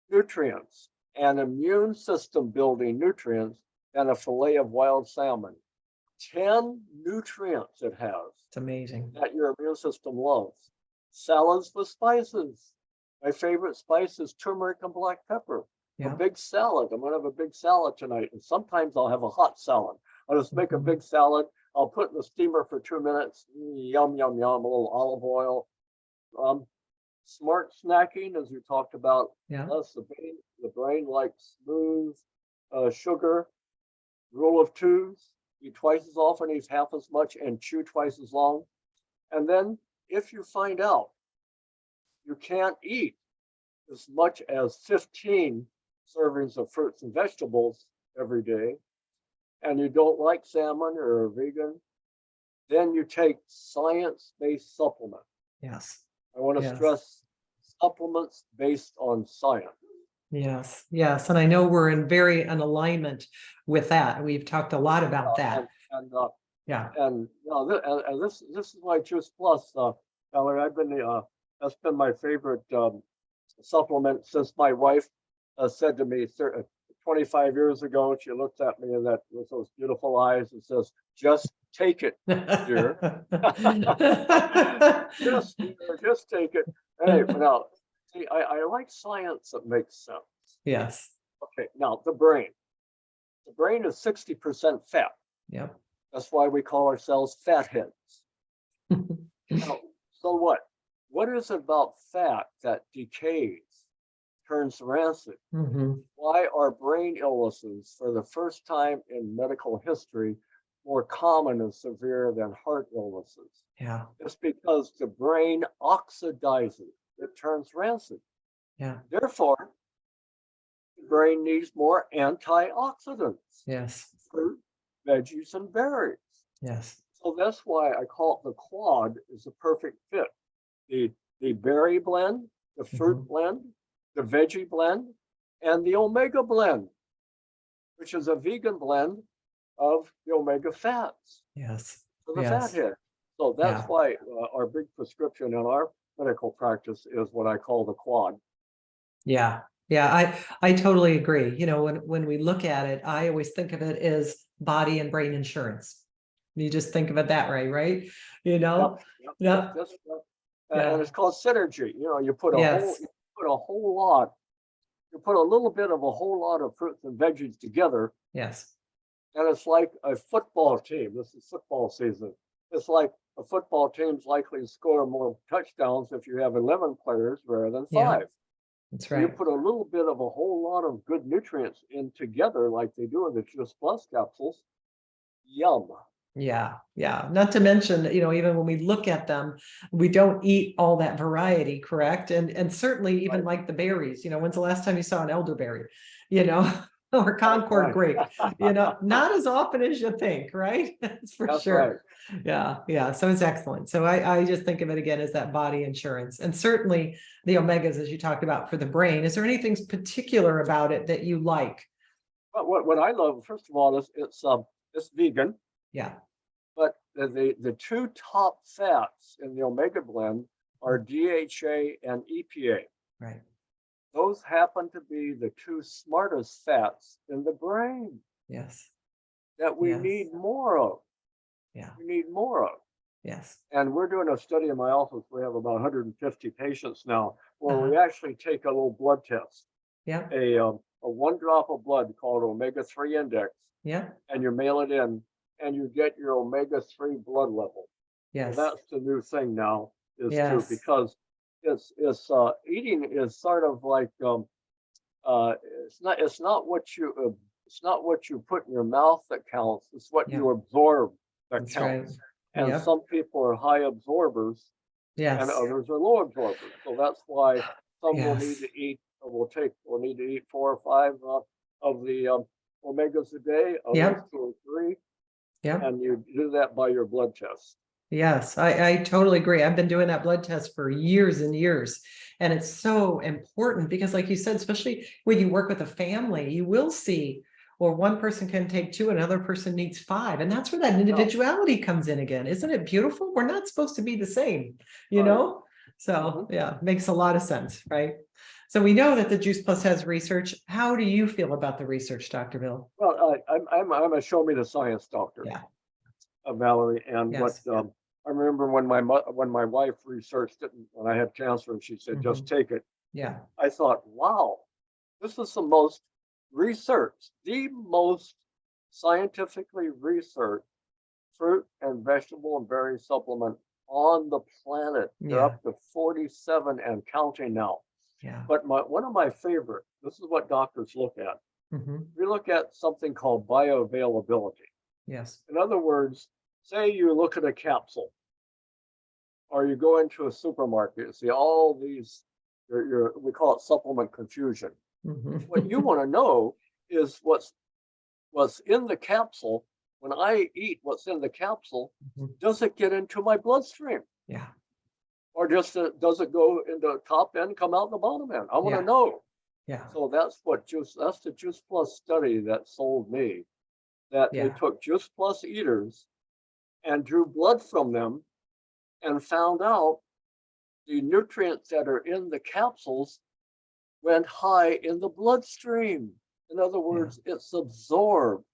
nutrients and immune system building nutrients than a fillet of wild salmon. 10 nutrients it has. It's amazing. That your immune system loves. Salads with spices. My favorite spice is turmeric and black pepper. Yeah. A big salad. I'm going to have a big salad tonight. And sometimes I'll have a hot salad. I'll just make a big salad. I'll put it in the steamer for 2 minutes. Yum, yum, yum. A little olive oil. Smart snacking, as we talked about. Yeah. Plus the brain likes smooth sugar. Rule of 2s. Eat twice as often, eat half as much, and chew twice as long. And then if you find out you can't eat as much as 15 servings of fruits and vegetables every day, and you don't like salmon or are vegan, then you take science-based supplement. Yes. I want to Yes. stress supplements based on science. Yes. Yes. And I know we're in alignment with that. We've talked a lot about that. Yeah. And this is my Juice Plus, Valerie. That's been my favorite supplement since my wife said to me 25 years ago. She looked at me with those beautiful eyes and says, "Just take it, dear." just take it. Hey, now, see, I like science that makes sense. Yes. Okay, now the brain. The brain is 60% fat. Yep. That's why we call ourselves fatheads. Now, so what? What is it about fat that decays, turns rancid? Why are brain illnesses, for the first time in medical history, more common and severe than heart illnesses? Yeah. It's because the brain oxidizes, it turns rancid. Yeah. Therefore, the brain needs more antioxidants. Yes. Fruit, veggies, and berries. Yes. So that's why I call it the quad is a perfect fit. The berry blend, the fruit blend, the veggie blend, and the omega blend, which is a vegan blend of the omega fats. Yes. For the Yes. fathead. So that's why our big prescription in our medical practice is what I call the quad. Yeah. Yeah. I totally agree. When we look at it, I always think of it as body and brain insurance. You just think of it that way, right? You know? Yep, Yeah. and it's called synergy. You know, you put a Yes. whole lot, you put a little bit of a whole lot of fruits and veggies together, Yes. and it's like a football team. This is football season. It's like a football team's likely to score more touchdowns if you have 11 players rather than Yeah. 5. That's You right. put a little bit of a whole lot of good nutrients in together, like they do in the Juice Plus capsules. Yum. Yeah, yeah. Not to mention, even when we look at them, we don't eat all that variety, correct? And certainly even Right. like the berries, when's the last time you saw an elderberry, you know, or Concord Right. grape, not as often as you think, right? That's for That's sure. right. Yeah, yeah. So it's excellent. So I just think of it again as that body insurance. And certainly the omegas, as you talked about for the brain. Is there anything particular about it that you like? But what I love, first of all, is it's vegan. Yeah, But the two top fats in the omega blend are DHA and EPA. right. Those happen to be the two smartest fats in the brain Yes, that we yes. need more of. Yeah, We need more of. yes. And we're doing a study in my office. We have about 150 patients now, where we Uh-huh. actually take a little blood test, Yeah, a 1 drop of blood called omega-3 index, yeah, and you mail it in, and you get your omega-3 blood level. So yes, that's the new thing now, is to, yes. because eating is sort of like uh, it's not what you put in your mouth that counts. It's what Yeah, you absorb that that's right. counts. And Yep. some people are high absorbers and Yes, others are low absorbers. So that's why some will need yes. to eat, will need to eat 4 or 5 of the omegas a day, others Yep. 2 or 3, Yep. and you do that by your blood test. Yes, I totally agree. I've been doing that blood test for years and years. And it's so important because, like you said, especially when you work with a family, you will see, or one person can take 2, another person needs 5. And that's where that Yeah, individuality comes in again. Isn't it beautiful? We're not supposed to be the same, you right. know? So Mhm. yeah, makes a lot of sense, right? So we know that the Juice Plus has research. How do you feel about the research, Dr. Bill? Well, I'm a show me the science doctor, Yeah, Valerie, and what yes. I remember when when my wife researched it when I had cancer, and she said, "Just Mhm. take it." Yeah, I thought, "Wow, this is the most the most scientifically researched fruit and vegetable and berry supplement on the planet. They're yeah, up to 47 and counting now." yeah. But one of my favorite, this is what doctors look at. Mhm. We look at something called bioavailability. Yes. In other words, say you look at a capsule or you go into a supermarket and see all these, we call it supplement confusion. Mhm. What you want to know is what's in the capsule. When I eat what's in the capsule, Mhm. does it get into my bloodstream? Yeah, Or just does it go into the top end, come out the bottom end? I want to yeah, know. yeah, So that's the Juice Plus study that sold me. That they yeah, took Juice Plus eaters and drew blood from them and found out the nutrients that are in the capsules went high in the bloodstream. In other yeah, words, it's absorbed.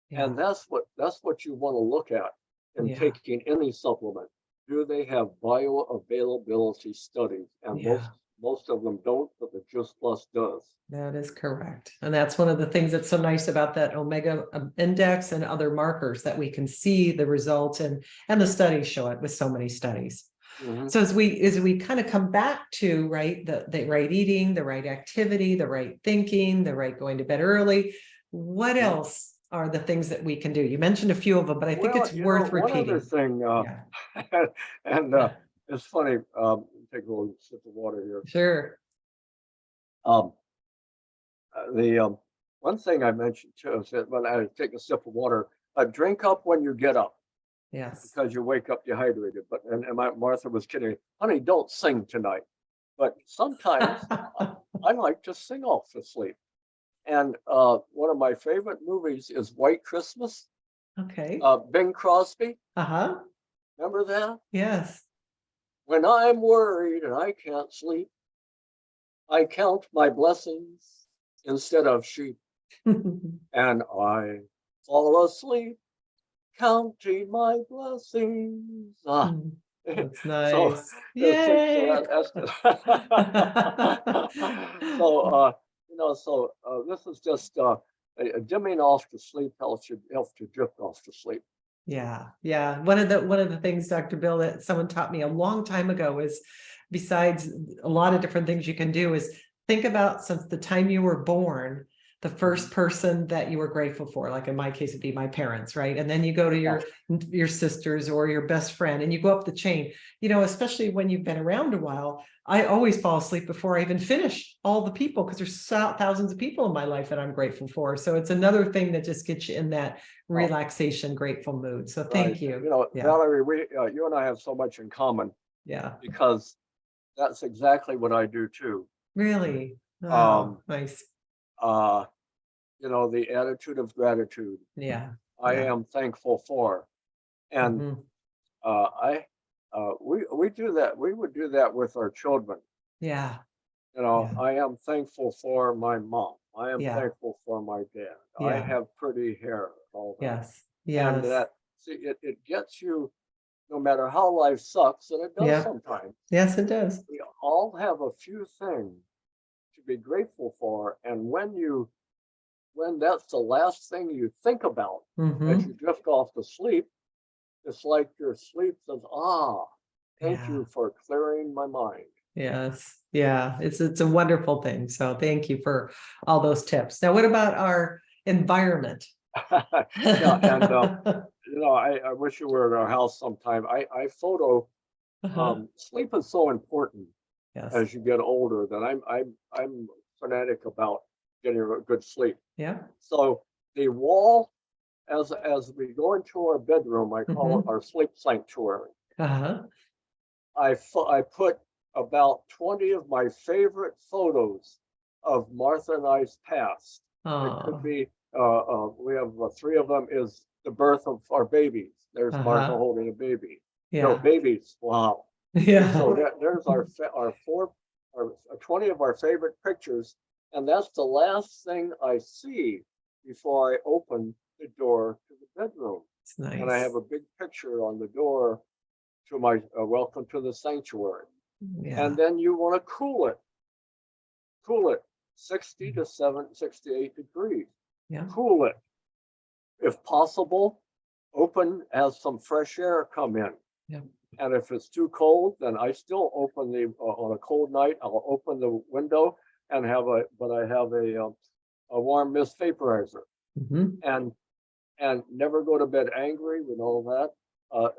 yeah, And that's what you want to look at in yeah, taking any supplement. Do they have bioavailability studies? And yeah. most of them don't, but the Juice Plus does. That is correct. And that's one of the things that's so nice about that omega index and other markers that we can see the results and the studies show it with so many studies. Mhm. So as we kind of come back to right the right eating, the right activity, the right thinking, the right going to bed early, what Mhm. else are the things that we can do? You mentioned a few of them, but I think Well, it's worth one other repeating. thing, Yeah, and it's funny. Take a little sip of water here. sure. Um, the one thing I mentioned too is that when I take a sip of water, drink up when you get up Yes. because you wake up dehydrated. But Martha was kidding me, honey, don't sing tonight. But sometimes I like to sing off to sleep. And one of my favorite movies is White Christmas. Okay. Bing Crosby, Uh-huh. remember that? Yes. When I'm worried and I can't sleep, I count my blessings instead of sheep, and I fall asleep counting my blessings. Ah. Mm, That's So, nice. so Yay. so, this is just dimming off to sleep helps you drift off to sleep. Yeah, yeah. One of the things, Dr. Bill, that someone taught me a long time ago is, besides a lot of different things you can do, is think about, since the time you were born, the first person that you were grateful for. Like in my case, it'd be my parents, right? And then you go to your sisters or your best friend, and you go up the chain. Especially when you've been around a while, I always fall asleep before I even finish all the people, because there's thousands of people in my life that I'm grateful for. So it's another thing that just gets you in that relaxation, grateful mood. So thank you. Yeah, Valerie, you and I have so much in common yeah, because that's exactly what I do too. really. Oh, Um, nice. uh, the attitude of gratitude. Yeah, I yeah. am thankful for, and Mhm. we do that. We would do that with our children. Yeah, yeah, I am thankful for my mom. I am yeah, thankful for my dad. I yeah. have pretty hair, all that. Yes, And yes, that, see, it gets you, no matter how life sucks, and it does yeah, sometimes, yes, it does. we all have a few things to be grateful for. And when that's the last thing you think about as Hmm. you drift off to sleep, it's like your sleep says, thank Yeah, you for clearing my mind. yes, yeah. It's a wonderful thing. So thank you for all those tips. Now, what about our environment? Yeah, and I wish you were at our house sometime. I photo. Uh-huh. Sleep is so important Yes. as you get older that I'm fanatic about getting a good sleep. Yeah. So the wall, as we go into our bedroom, I call it Hmm. our sleep sanctuary. Uh-huh. I put about 20 of my favorite photos of Martha and I's past. It could Oh, be we have three of them is the birth of our babies. There's Martha uh-huh. holding a baby. Yeah. Babies. Wow. So Yeah. there's our 20 of our favorite pictures, and that's the last thing I see before I open the door to the bedroom. It's And I nice. have a big picture on the door to my welcome to the sanctuary. Yeah. And then you want to cool it 60 to 68 degrees. Yeah. Cool it. If possible, open as some fresh air come in. Yeah. And if it's too cold, then I still open on a cold night, I'll open the window and but I have a warm mist vaporizer, Hmm. and never go to bed angry with all that.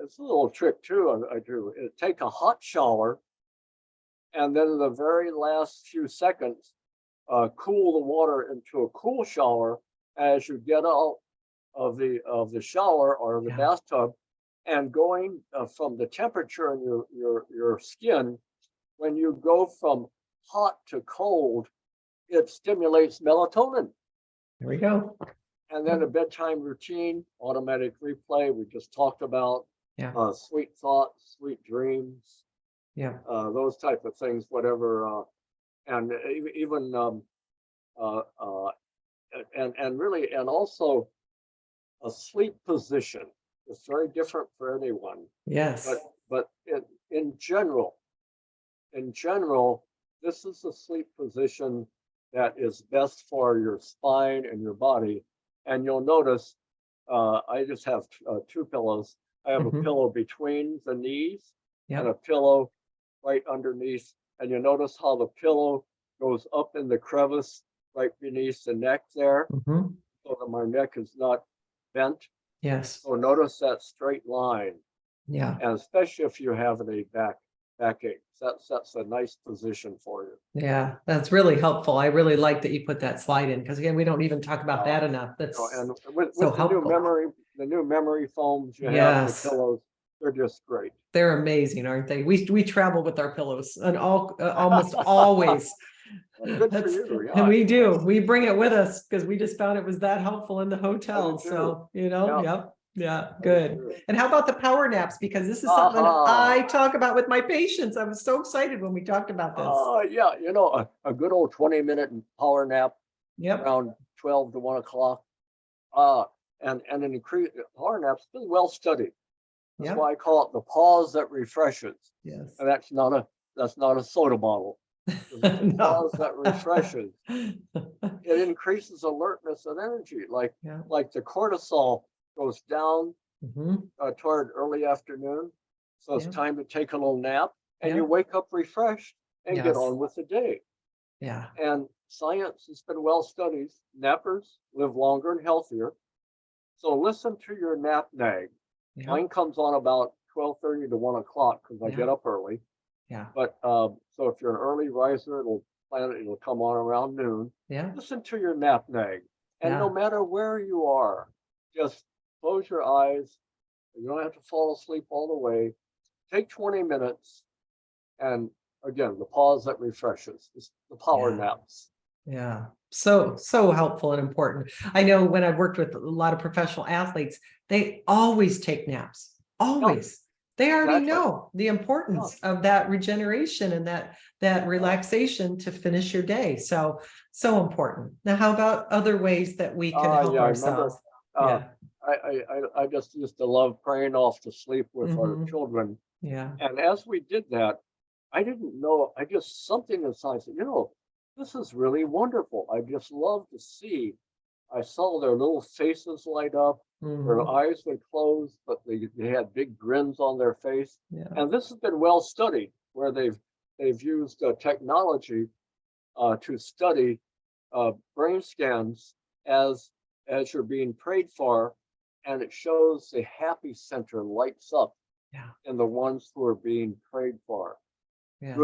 It's a little trick too. I do take a hot shower, and then in the very last few seconds, cool the water into a cool shower as you get out of the shower or the Yeah. bathtub, and going from the temperature in your skin. When you go from hot to cold, it stimulates melatonin. There we go. And then a bedtime routine, automatic replay, we just talked about, Yeah. sweet thoughts, sweet dreams, Yeah. those type of things, whatever. And even uh, uh, and really, and also a sleep position. It's very different for anyone, Yes. but in general, in general, this is a sleep position that is best for your spine and your body. And you'll notice, I just have two pillows. I have a Hmm. pillow between the knees and Yeah. a pillow right underneath. And you notice how the pillow goes up in the crevice right beneath the neck there, Hmm. so that my neck is not bent. Yes. So notice that straight line, Yeah. and especially if you have a backache, that's a nice position for you. Yeah. That's really helpful. I really like that you put that slide in, because again, we don't even talk about Uh, that enough. That's and so with helpful. the new memory foams you have for Yes. pillows, they're just great. They're amazing, aren't they? We travel with our pillows, and almost always. Well, good for That's, you. and Yeah, we do. We bring it with us because we just found it was that helpful in the I do hotel. too. So, Yeah, yep. Yeah, I do good. too. And how about the power naps? Because this is something I Aha. talk about with my patients. I was so excited when we talked about this. Yeah, a good old 20-minute power nap Yep. around 12 to 1 o'clock. Uh, and an increase power naps been well studied. That's Yep. why I call it the pause that refreshes. Yes. And that's not a soda bottle. It's a No. pause that refreshes. It increases alertness and energy. Yeah. Like the cortisol goes down Mhm. toward early afternoon. So it's Yeah. time to take a little nap, and you Yeah. wake up refreshed and get Yes. on with the day. Yeah. And science has been well studied. Nappers live longer and healthier. So listen to your nap nag. Yeah. Mine comes on about 12:30 to 1 o'clock because I Yeah. get up early. Yeah. But so if you're an early riser, it'll come on around noon. Yeah. Listen to your nap nag. And no Yeah. matter where you are, just close your eyes. You don't have to fall asleep all the way. Take 20 minutes. And again, the pause that refreshes. It's the power Yeah. naps. Yeah. So helpful and important. I know when I've worked with a lot of professional athletes, they always take naps. Always. They already Exactly. know the importance of that regeneration and that relaxation to finish your day. So important. Now, how about other ways that we can help Yeah, I remember. ourselves? Uh, Yeah. I just used to love praying off to sleep with our Mhm. children. Yeah. And as we did that, I didn't know, I just, something inside said, this is really wonderful. I just love to see. I saw their little faces light up, their Mhm. eyes would close, but they had big grins on their face. Yeah. And this has been well studied, where they've used technology to study brain scans as you're being prayed for, and it shows the happy center lights up Yeah. in the ones who are being prayed for. Yes.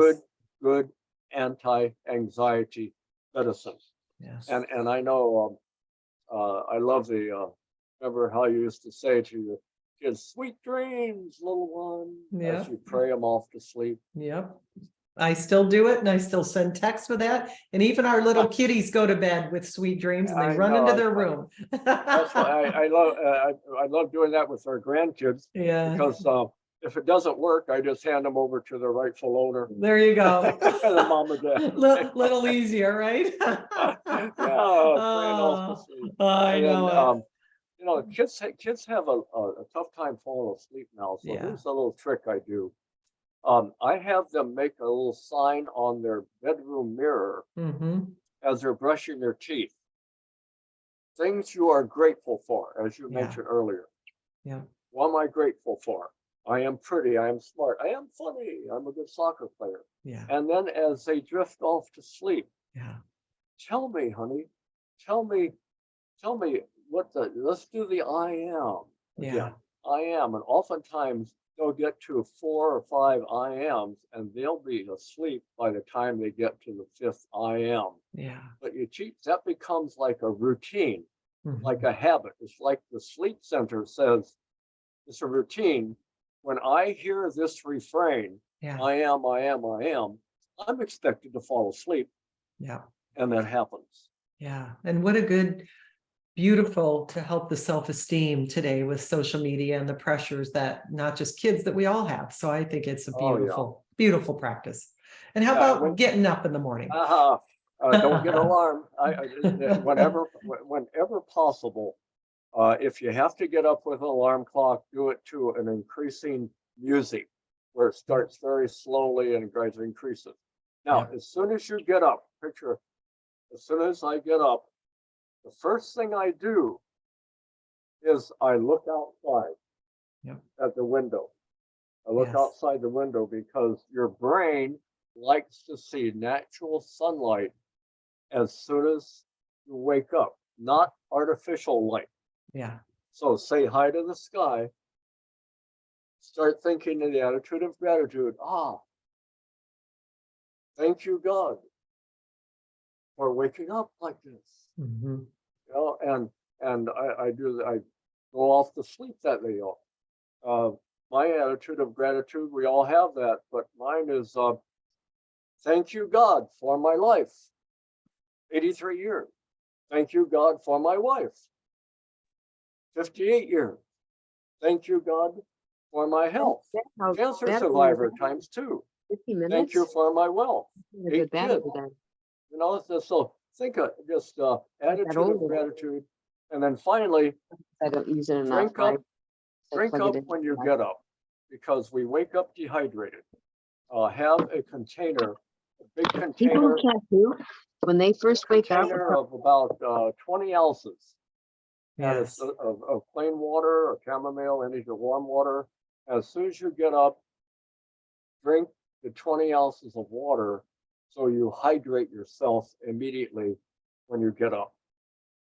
Good anti-anxiety medicine. Yes. And I know I love remember how you used to say to your kids, "Sweet dreams, little one," Yeah. as you pray them off to sleep. Yep. I still do it and I still send texts with that. And even our little kitties go to bed with sweet dreams and they I run know. into their room. That's why I love doing that with our grandkids, Yeah, because if it doesn't work, I just hand them over to the rightful owner, there you go. the mom or dad. Little easier, right? Yeah, praying off to Oh, sleep. I And then know it. kids have a tough time falling asleep now. So Yeah. here's a little trick I do. I have them make a little sign on their bedroom mirror Mm-hmm. as they're brushing their teeth. Things you are grateful for, as you Yeah. mentioned earlier. Yeah. What am I grateful for? I am pretty. I am smart. I am funny. I'm a good soccer player. Yeah. And then as they drift off to sleep, Yeah. tell me, honey, tell me let's do the I am Yeah. again. I am. And oftentimes they'll get to 4 or 5 I ams and they'll be asleep by the time they get to the 5th I am. Yeah. But that becomes like a routine, Mhm. like a habit. It's like the sleep center says, it's a routine. When I hear this refrain, Yeah. I am, I'm expected to fall asleep, Yeah. and that happens. Yeah. And what a good, beautiful to help the self-esteem today with social media and the pressures that not just kids, that we all have. So I think it's a Oh, yeah. beautiful, beautiful practice. And how Yeah, about getting up in the morning? Don't get alarmed. Whenever possible, if you have to get up with an alarm clock, do it to an increasing music, where it starts very slowly and gradually increases. Now, as soon as you get up, picture, as soon as I get up, the first thing I do is I look outside at the window. I look outside the window because your brain likes to see natural sunlight as soon as you wake up, not artificial light. Yeah. So say hi to the sky. Start thinking in the attitude of gratitude. Thank you, God, for waking up like this. Mm-hmm. And I go off to sleep that day. My attitude of gratitude, we all have that, but mine is thank you, God, for my life. 83 years. Thank you, God, for my wife. 58 years. Thank you, God, for my health. Cancer survivor times 2. 50 minutes. Thank you for my wealth. A good 8 battery kids. then. So think of just attitude of gratitude. And then finally, I don't use it enough. Drink up, I drink plug it up in. when you get up, because we wake up dehydrated. Have a container, a big People container, who can't do, when they first wake up, container of about 20 ounces. And Yes. it's of plain water or chamomile, any warm water. As soon as you get up, drink the 20 ounces of water so you hydrate yourself immediately when you get up.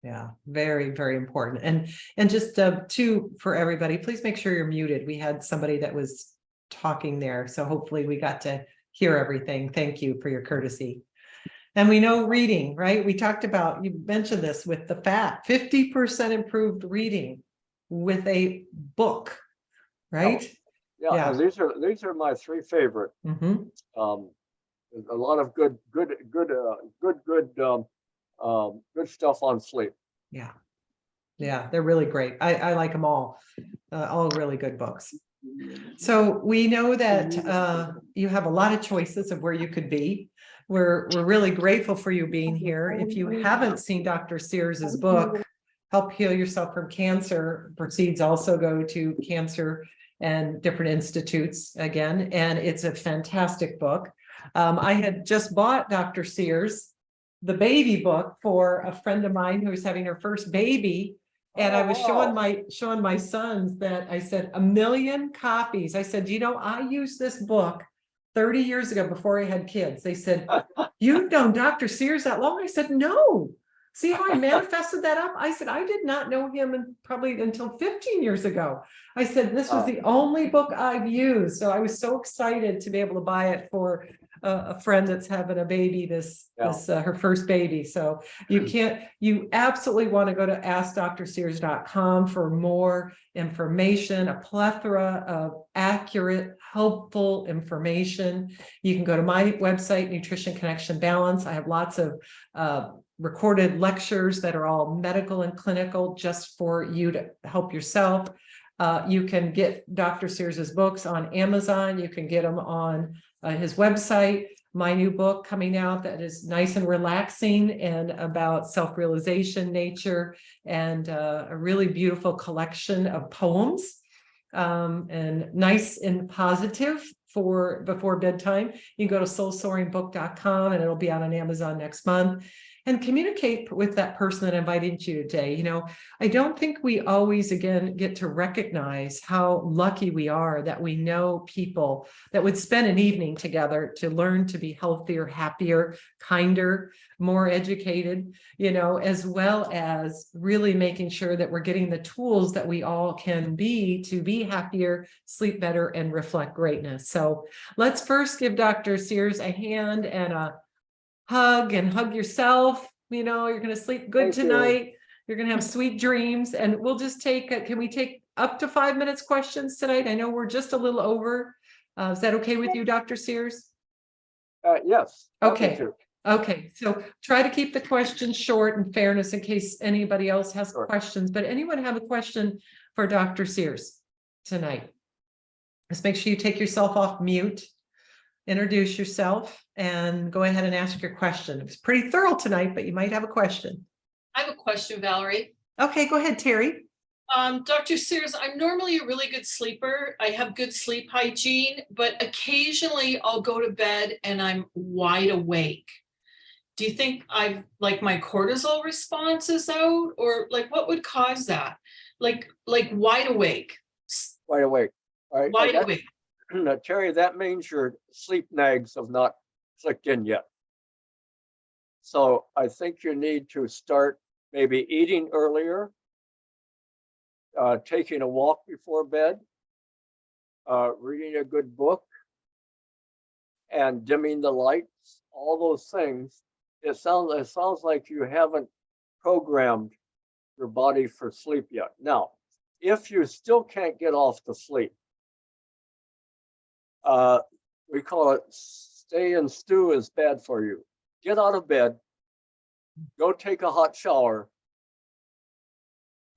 Yeah, very, very important. And just two for everybody, please make sure you're muted. We had somebody that was talking there, so hopefully we got to hear everything. Thank you for your courtesy. And we know reading, right? We talked about, you mentioned this with the fat, 50% improved reading with a book, right? Yeah, and these are my three favorite. Mhm. There's a lot of good stuff on sleep. Yeah. Yeah, they're really great. I like them all really good books. So we know that you have a lot of choices of where you could be. We're really grateful for you being here. If you haven't seen Dr. Sears's book, Help Heal Yourself from Cancer, proceeds also go to cancer and different institutes again, and it's a fantastic book. I had just bought Dr. Sears, the baby book, for a friend of mine who was having her first baby. And I was showing my sons that I said 1 million copies. I said, you know, I used this book 30 years ago before I had kids. They said, you've known Dr. Sears that long? I said, no. See how I manifested that up? I said, I did not know him probably until 15 years ago. I said, this was the only book I've used. So I was so excited to be able to buy it for a friend that's having a baby, her first baby. So you absolutely want to go to askdrsears.com for more information, a plethora of accurate, helpful information. You can go to my website, Nutrition Connection Balance. I have lots of recorded lectures that are all medical and clinical just for you to help yourself. You can get Dr. Sears's books on Amazon. You can get them on his website. My new book coming out that is nice and relaxing and about self-realization, nature, and a really beautiful collection of poems, and nice and positive for before bedtime. You can go to soulsoaringbook.com and it'll be out on Amazon next month. And communicate with that person that invited you today. You know, I don't think we always, again, get to recognize how lucky we are that we know people that would spend an evening together to learn to be healthier, happier, kinder, more educated, you know, as well as really making sure that we're getting the tools that we all can be to be happier, sleep better, and reflect greatness. So let's first give Dr. Sears a hand and a hug yourself. You know, you're going to sleep good tonight. You're going to have sweet dreams, and we'll just take, can we take up to 5 minutes questions tonight? I know we're just a little over. Is that okay with you, Dr. Sears? Yes. Okay. Okay. So try to keep the questions short in fairness in case anybody else has questions, but anyone have a question for Dr. Sears tonight? Just make sure you take yourself off mute. Introduce yourself and go ahead and ask your question. It's pretty thorough tonight, but you might have a question. I have a question, Valerie. Okay, go ahead, Terry. Dr. Sears, I'm normally a really good sleeper. I have good sleep hygiene, but occasionally I'll go to bed and I'm wide awake. Do you think I've my cortisol response is out, or what would cause that? Like wide awake. Wide awake. All right. Wide awake. Now, Terry, that means your sleep nags have not clicked in yet. So I think you need to start maybe eating earlier, taking a walk before bed, reading a good book, and dimming the lights, all those things. It sounds like you haven't programmed your body for sleep yet. Now, if you still can't get off to sleep, we call it stay and stew is bad for you. Get out of bed, go take a hot shower,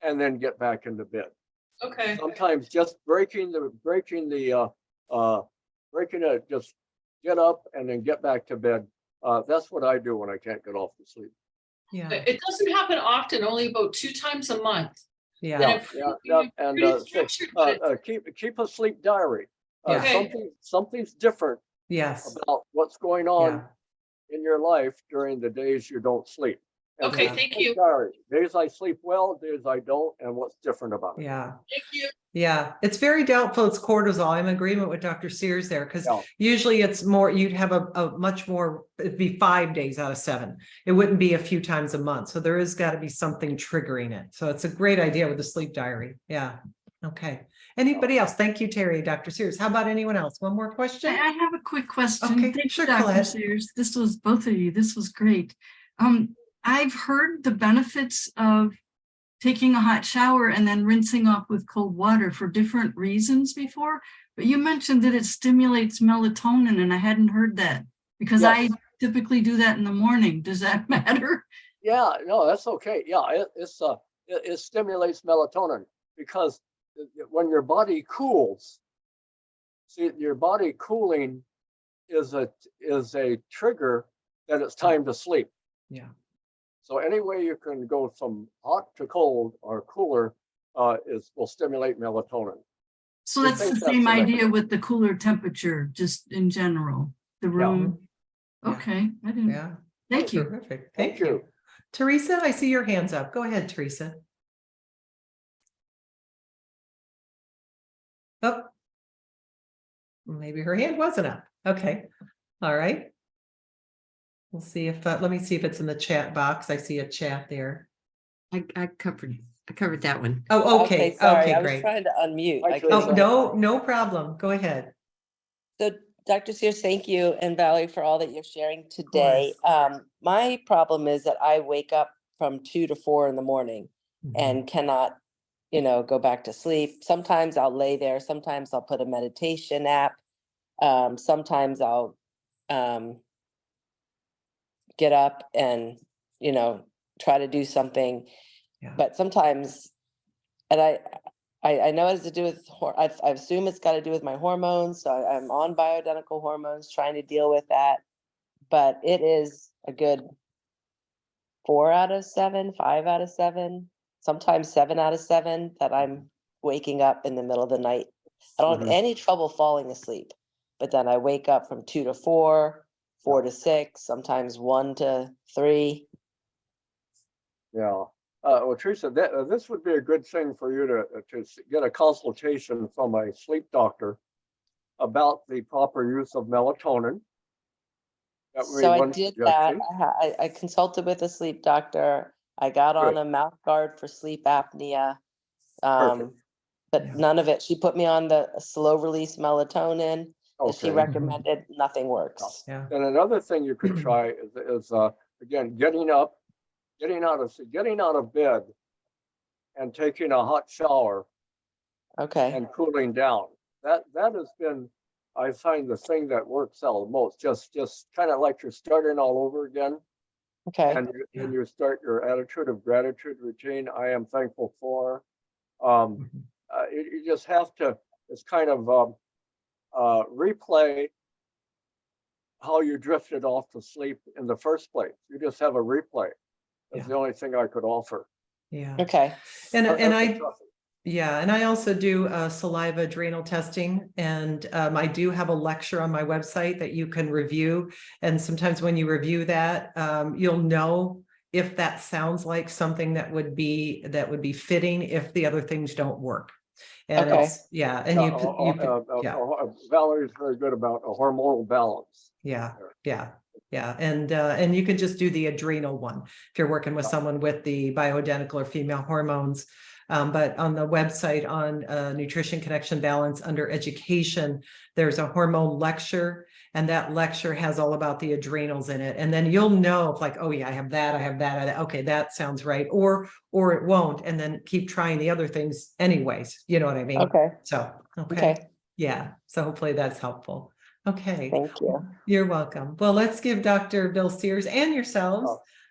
and then get back into bed. Okay. Sometimes just breaking it, just get up and then get back to bed. That's what I do when I can't get off to sleep. Yeah. It doesn't happen often, only about 2 times a month. Yeah, And Pretty structured, but it's- keep a sleep diary. Yeah. Okay. Something's different yes, about what's going yeah, on in your life during the days you don't sleep. And Okay, keep a thank sleep you. diary. Days I sleep well, days I don't, and what's different about it. yeah. Thank you. Yeah, it's very doubtful it's cortisol. I'm in agreement with Dr. Sears there, because Yeah. usually it's more, you'd have a much more, it'd be 5 days out of 7. It wouldn't be a few times a month. So there is got to be something triggering it. So it's a great idea with the sleep diary. Yeah. Okay. Anybody else? Thank you, Terry, Dr. Sears. How about anyone else? One more question? I have a quick question. Okay, Thank sure, you, Dr. Colette. Sears. This was both of you. This was great. I've heard the benefits of taking a hot shower and then rinsing off with cold water for different reasons before, but you mentioned that it stimulates melatonin, and I hadn't heard that because Yes. I typically do that in the morning. Does that matter? Yeah, no, that's okay. Yeah, it stimulates melatonin because when your body cools, see, your body cooling is a trigger that it's time to sleep. Yeah. So any way you can go from hot to cold or cooler will stimulate melatonin. So I that's think the that's same the idea mechanism. with the cooler temperature, just in general, the room. Yeah. Okay, I didn't, Yeah. thank you. Terrific. Thank Thank you. you. Teresa, I see your hands up. Go ahead, Teresa. Oh. Maybe her hand wasn't up. Okay. All right. We'll see if, let me see if it's in the chat box. I see a chat there. I covered that one. Oh, okay. Sorry, Okay, I was great. trying to unmute. Hi, I couldn't Oh, Teresa. get it. no problem. Go ahead. So, Dr. Sears, thank you, and Valerie, for all that you're sharing today. My problem is that I wake up from 2 to 4 in the morning and cannot, go back to sleep. Sometimes I'll lay there. Sometimes I'll put a meditation app. Sometimes I'll get up and, try to do something. Yeah. But sometimes, and I know it has to do with, I assume it's got to do with my hormones. So I'm on bioidentical hormones, trying to deal with that. But it is a good 4 out of 7, 5 out of 7, sometimes 7 out of 7 that I'm waking up in the middle of the night. I don't have any trouble falling asleep, but then I wake up from 2 to 4, 4 to 6, sometimes 1 to 3. Yeah. Well, Teresa, this would be a good thing for you to get a consultation from a sleep doctor about the proper use of melatonin. That would be So I one did that. suggestion. I consulted with a sleep doctor. I got on Good. a mouth guard for sleep apnea. Perfect. But Yeah. none of it. She put me on the slow release melatonin that she Okay. recommended. Nothing works. Yeah. And another thing you could try is again getting out of bed and taking a hot shower Okay. and cooling down. That has been, I find, the thing that works out the most. Just kind of like you're starting all over again. Okay. And you start your attitude of gratitude routine. I am thankful for. You just have to. It's kind of replay how you drifted off to sleep in the first place. You just have a replay. That's the only thing I could offer. Yeah. Okay. And That's tough. yeah, and I also do saliva adrenal testing, and I do have a lecture on my website that you can review. And sometimes when you review that, you'll know if that sounds like something that would be fitting if the other things don't work. And Okay. it's, yeah, and yeah. Valerie's very good about a hormonal balance. Yeah. And you can just do the adrenal one if you're working with someone with the bioidentical or female hormones. But on the website on Nutrition Connection Balance under education, there's a hormone lecture, and that lecture has all about the adrenals in it. And then you'll know if, like, oh yeah, I have that. Okay, that sounds right. Or it won't. And then keep trying the other things anyways. You know what I mean? Okay. So, Okay. Yeah. So hopefully that's helpful. Okay. Thank you. You're welcome. Well, let's give Dr. Bill Sears and yourselves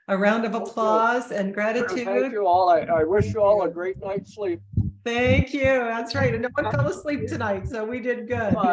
a round of Thank you. applause and gratitude. Thank you all. I wish you all a great night's sleep. Thank you. That's right. And no one fell asleep tonight, so we did good.